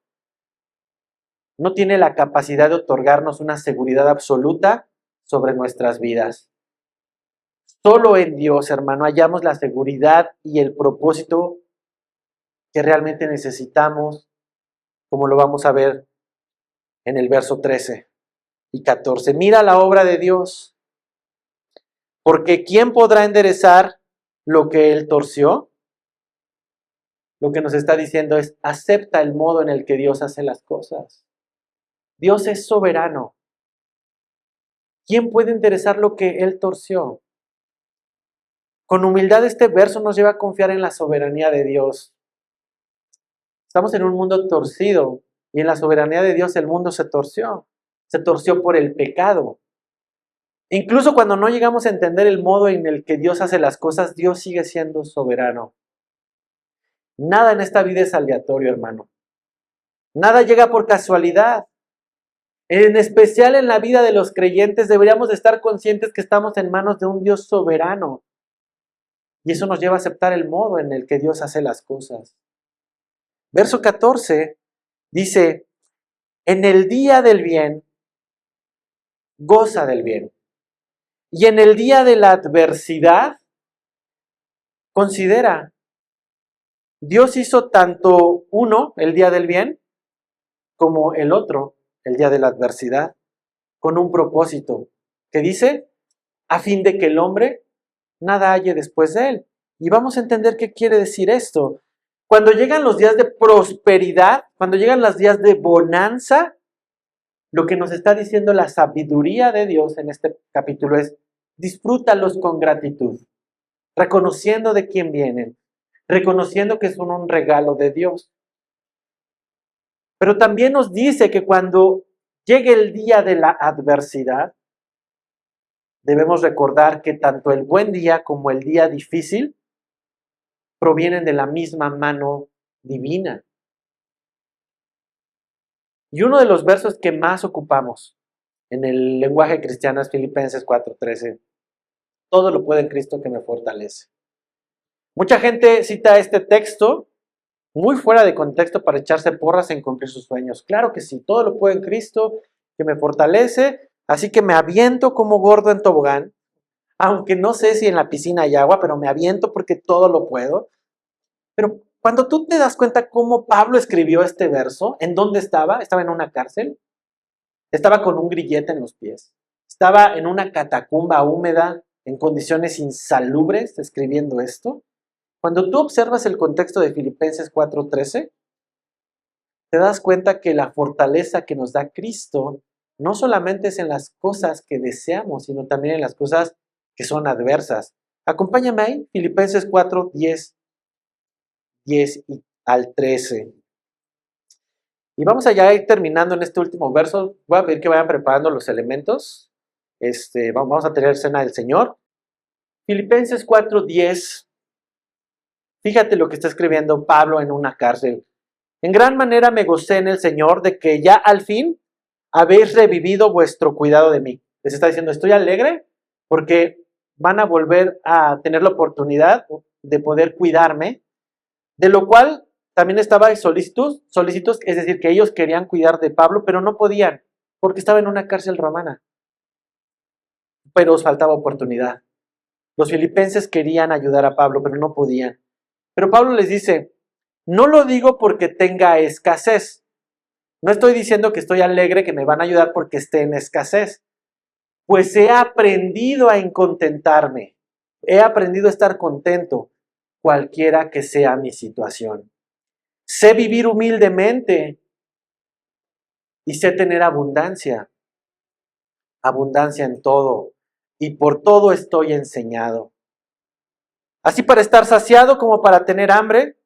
no tiene la capacidad de otorgarnos una seguridad absoluta sobre nuestras vidas. Solo en Dios, hermano, hallamos la seguridad y el propósito que realmente necesitamos, como lo vamos a ver en el verso 13 y 14. Mira la obra de Dios, porque ¿quién podrá enderezar lo que Él torció? Lo que nos está diciendo es, acepta el modo en el que Dios hace las cosas. Dios es soberano. ¿Quién puede enderezar lo que Él torció? Con humildad este verso nos lleva a confiar en la soberanía de Dios. Estamos en un mundo torcido y en la soberanía de Dios el mundo se torció. Se torció por el pecado. Incluso cuando no llegamos a entender el modo en el que Dios hace las cosas, Dios sigue siendo soberano. Nada en esta vida es aleatorio, hermano. Nada llega por casualidad. En especial en la vida de los creyentes deberíamos de estar conscientes que estamos en manos de un Dios soberano. Y eso nos lleva a aceptar el modo en el que Dios hace las cosas. Verso 14 dice, en el día del bien, goza del bien. Y en el día de la adversidad, considera, Dios hizo tanto uno, el día del bien, como el otro, el día de la adversidad, con un propósito, que dice, a fin de que el hombre nada halle después de él. Y vamos a entender qué quiere decir esto. Cuando llegan los días de prosperidad, cuando llegan los días de bonanza, lo que nos está diciendo la sabiduría de Dios en este capítulo es, disfrútalos con gratitud, reconociendo de quién vienen, reconociendo que son un regalo de Dios. Pero también nos dice que cuando llegue el día de la adversidad, debemos recordar que tanto el buen día como el día difícil provienen de la misma mano divina. Y uno de los versos que más ocupamos en el lenguaje cristiano es Filipenses 4:13. Todo lo puedo en Cristo que me fortalece. Mucha gente cita este texto muy fuera de contexto para echarse porras en cumplir sus sueños. Claro que sí, todo lo puedo en Cristo que me fortalece, así que me aviento como gordo en tobogán, aunque no sé si en la piscina hay agua, pero me aviento porque todo lo puedo. Pero cuando tú te das cuenta cómo Pablo escribió este verso, ¿en dónde estaba? Estaba en una cárcel, estaba con un grillete en los pies, estaba en una catacumba húmeda, en condiciones insalubres, escribiendo esto. Cuando tú observas el contexto de Filipenses 4:13, te das cuenta que la fortaleza que nos da Cristo no solamente es en las cosas que deseamos, sino también en las cosas que son adversas. Acompáñame ahí, Filipenses 4:10 al 13. Y vamos allá a ir terminando en este último verso. Voy a pedir que vayan preparando los elementos. Vamos a tener cena del Señor. Filipenses 4:10. Fíjate lo que está escribiendo Pablo en una cárcel. En gran manera me gocé en el Señor de que ya al fin habéis revivido vuestro cuidado de mí. Les está diciendo, estoy alegre porque van a volver a tener la oportunidad de poder cuidarme, de lo cual también estaba solicitos, es decir, que ellos querían cuidar de Pablo, pero no podían, porque estaba en una cárcel romana. Pero os faltaba oportunidad. Los filipenses querían ayudar a Pablo, pero no podían. Pero Pablo les dice, no lo digo porque tenga escasez. No estoy diciendo que estoy alegre que me van a ayudar porque esté en escasez. Pues he aprendido a incontentarme. He aprendido a estar contento, cualquiera que sea mi situación. Sé vivir humildemente y sé tener abundancia. Abundancia en todo. Y por todo estoy enseñado. Así para estar saciado como para tener hambre.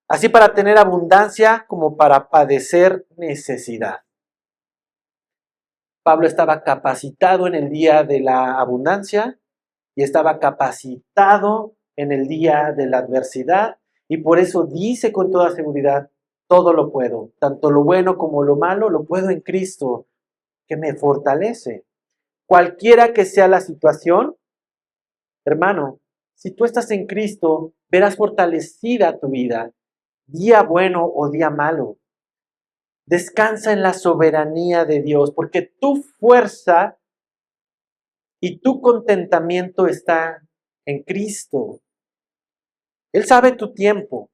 Así para tener abundancia como para padecer necesidad. Pablo estaba capacitado en el día de la abundancia y estaba capacitado en el día de la adversidad y por eso dice con toda seguridad, todo lo puedo, tanto lo bueno como lo malo, lo puedo en Cristo, que me fortalece. Cualquiera que sea la situación, hermano, si tú estás en Cristo, verás fortalecida tu vida, día bueno o día malo. Descansa en la soberanía de Dios, porque tu fuerza y tu contentamiento está en Cristo. Él sabe tu tiempo.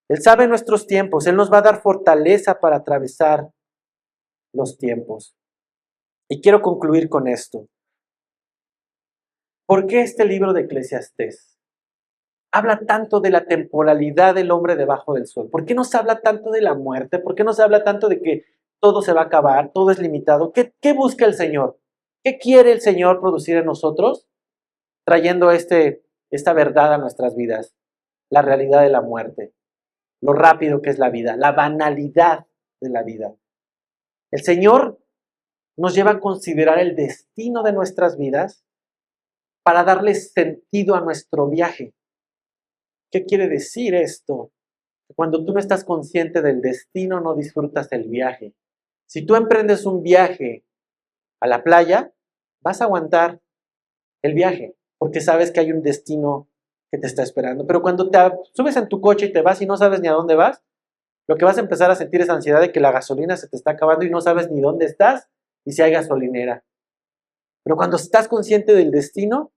Él sabe nuestros tiempos. Él nos va a dar fortaleza para atravesar los tiempos. Y quiero concluir con esto. ¿Por qué este libro de Eclesiastés habla tanto de la temporalidad del hombre debajo del sol? ¿Por qué nos habla tanto de la muerte? ¿Por qué nos habla tanto de que todo se va a acabar, todo es limitado? ¿Qué busca el Señor? ¿Qué quiere el Señor producir en nosotros? Trayendo esta verdad a nuestras vidas. La realidad de la muerte. Lo rápido que es la vida. La banalidad de la vida. El Señor nos lleva a considerar el destino de nuestras vidas para darle sentido a nuestro viaje. ¿Qué quiere decir esto? Cuando tú no estás consciente del destino, no disfrutas el viaje. Si tú emprendes un viaje a la playa, vas a aguantar el viaje, porque sabes que hay un destino que te está esperando. Pero cuando te subes en tu coche y te vas y no sabes ni a dónde vas, lo que vas a empezar a sentir es ansiedad de que la gasolina se te está acabando y no sabes ni dónde estás y si hay gasolinera. Pero cuando estás consciente del destino,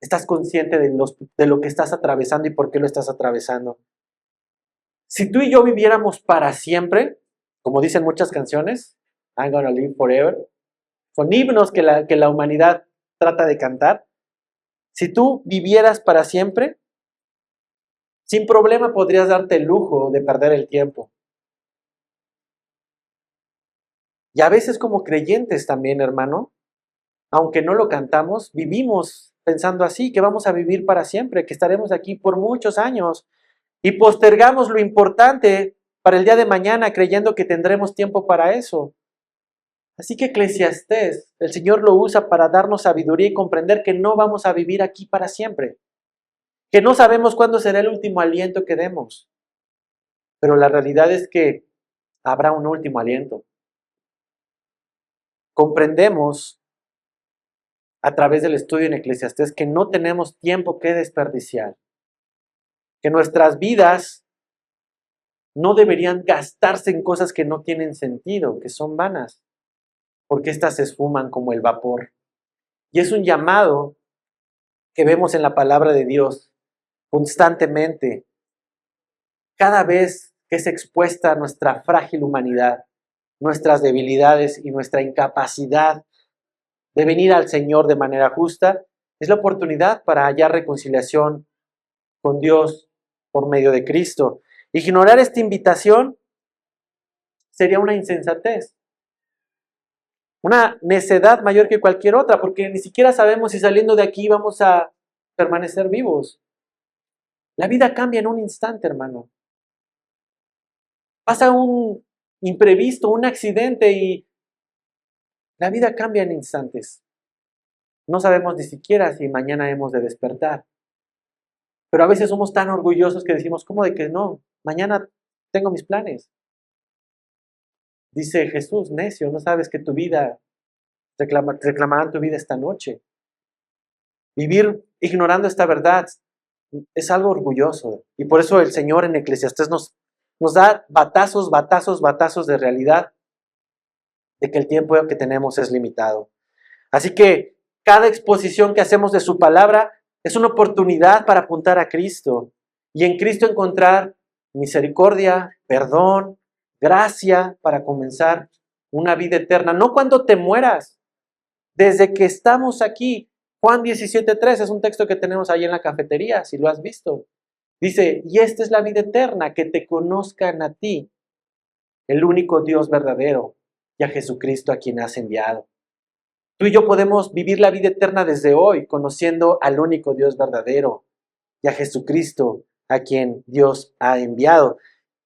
estás consciente de lo que estás atravesando y por qué lo estás atravesando. Si tú y yo viviéramos para siempre, como dicen muchas canciones, I'm gonna live forever, son himnos que la humanidad trata de cantar. Si tú vivieras para siempre, sin problema podrías darte el lujo de perder el tiempo. Y a veces como creyentes también, hermano, aunque no lo cantamos, vivimos pensando así, que vamos a vivir para siempre, que estaremos aquí por muchos años. Y postergamos lo importante para el día de mañana creyendo que tendremos tiempo para eso. Así que Eclesiastés, el Señor lo usa para darnos sabiduría y comprender que no vamos a vivir aquí para siempre. Que no sabemos cuándo será el último aliento que demos. Pero la realidad es que habrá un último aliento. Comprendemos a través del estudio en Eclesiastés que no tenemos tiempo que desperdiciar. Que nuestras vidas no deberían gastarse en cosas que no tienen sentido, que son vanas, porque éstas se esfuman como el vapor. Y es un llamado que vemos en la palabra de Dios constantemente, cada vez que es expuesta nuestra frágil humanidad, nuestras debilidades y nuestra incapacidad de venir al Señor de manera justa, es la oportunidad para hallar reconciliación con Dios por medio de Cristo. Ignorar esta invitación sería una insensatez, una necedad mayor que cualquier otra, porque ni siquiera sabemos si saliendo de aquí vamos a permanecer vivos. La vida cambia en un instante, hermano. Pasa un imprevisto, un accidente y la vida cambia en instantes. No sabemos ni siquiera si mañana hemos de despertar. Pero a veces somos tan orgullosos que decimos, ¿cómo de que no? Mañana tengo mis planes. Dice Jesús, necio, no sabes que tu vida, reclamarán tu vida esta noche. Vivir ignorando esta verdad es algo orgulloso. Y por eso el Señor en Eclesiastés nos da batazos de realidad de que el tiempo que tenemos es limitado. Así que cada exposición que hacemos de su palabra es una oportunidad para apuntar a Cristo y en Cristo encontrar misericordia, perdón, gracia para comenzar una vida eterna. No cuando te mueras, desde que estamos aquí. Juan 17:3 es un texto que tenemos ahí en la cafetería, si lo has visto. Dice, y esta es la vida eterna, que te conozcan a ti, el único Dios verdadero, y a Jesucristo a quien has enviado. Tú y yo podemos vivir la vida eterna desde hoy, conociendo al único Dios verdadero y a Jesucristo a quien Dios ha enviado.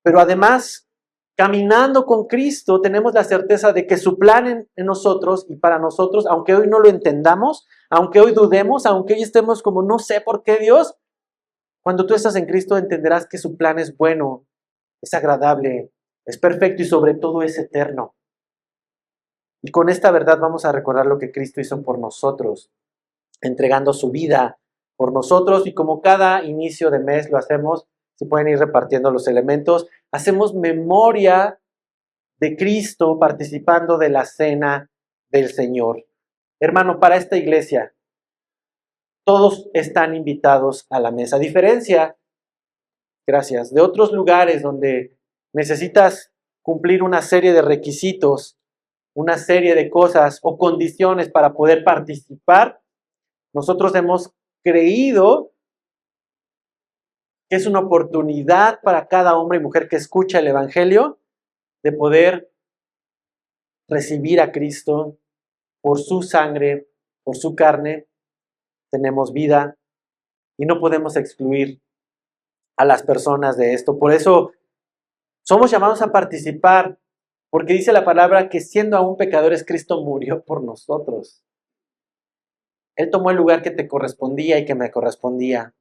Pero además, caminando con Cristo, tenemos la certeza de que su plan en nosotros y para nosotros, aunque hoy no lo entendamos, aunque hoy dudemos, aunque hoy estemos como no sé por qué Dios, cuando tú estás en Cristo entenderás que su plan es bueno, es agradable, es perfecto y sobre todo es eterno. Y con esta verdad vamos a recordar lo que Cristo hizo por nosotros, entregando su vida por nosotros, y como cada inicio de mes lo hacemos, se pueden ir repartiendo los elementos, hacemos memoria de Cristo participando de la cena del Señor. Hermano, para esta iglesia, todos están invitados a la mesa. A diferencia, gracias, de otros lugares donde necesitas cumplir una serie de requisitos, una serie de cosas o condiciones para poder participar, nosotros hemos creído que es una oportunidad para cada hombre y mujer que escucha el Evangelio de poder recibir a Cristo por su sangre, por su carne. Tenemos vida y no podemos excluir a las personas de esto. Por eso somos llamados a participar Porque dice la palabra que siendo aún pecadores, Cristo murió por nosotros. Él tomó el lugar que te correspondía y que me correspondía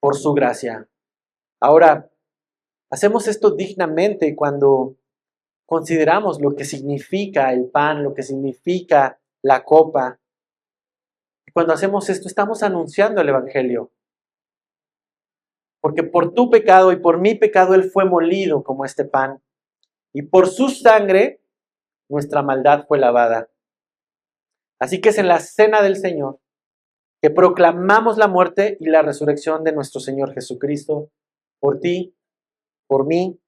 por su gracia. Ahora, hacemos esto dignamente cuando consideramos lo que significa el pan, lo que significa la copa. Cuando hacemos esto, estamos anunciando el Evangelio. Porque por tu pecado y por mi pecado Él fue molido como este pan. Y por su sangre nuestra maldad fue lavada. Así que es en la cena del Señor que proclamamos la muerte y la resurrección de nuestro Señor Jesucristo por ti, por mí,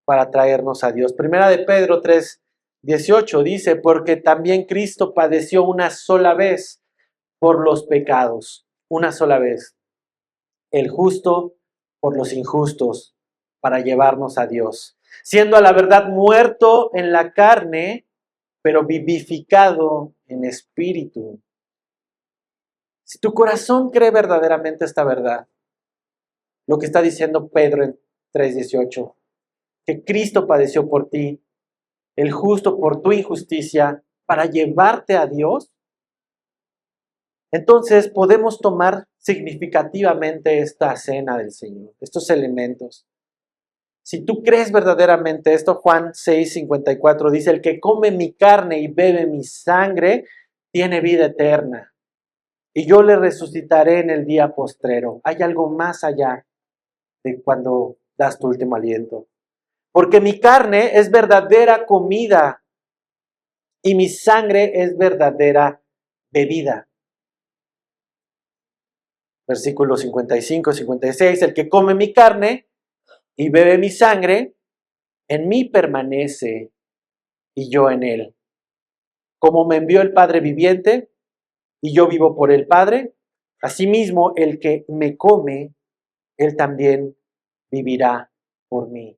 para traernos a Dios. Primera de Pedro 3:18 dice, porque también Cristo padeció una sola vez por los pecados, una sola vez, el justo por los injustos, para llevarnos a Dios, siendo a la verdad muerto en la carne, pero vivificado en espíritu. Si tu corazón cree verdaderamente esta verdad, lo que está diciendo Pedro en 3:18, que Cristo padeció por ti, el justo por tu injusticia, para llevarte a Dios, entonces podemos tomar significativamente esta cena del Señor, estos elementos. Si tú crees verdaderamente esto, Juan 6:54 dice, el que come mi carne y bebe mi sangre, tiene vida eterna. Y yo le resucitaré en el día postrero. Hay algo más allá de cuando das tu último aliento. Porque mi carne es verdadera comida y mi sangre es verdadera bebida. Versículos 55 y 56. El que come mi carne y bebe mi sangre, en mí permanece y yo en él. Como me envió el Padre viviente y yo vivo por el Padre, asimismo el que me come, él también vivirá por mí.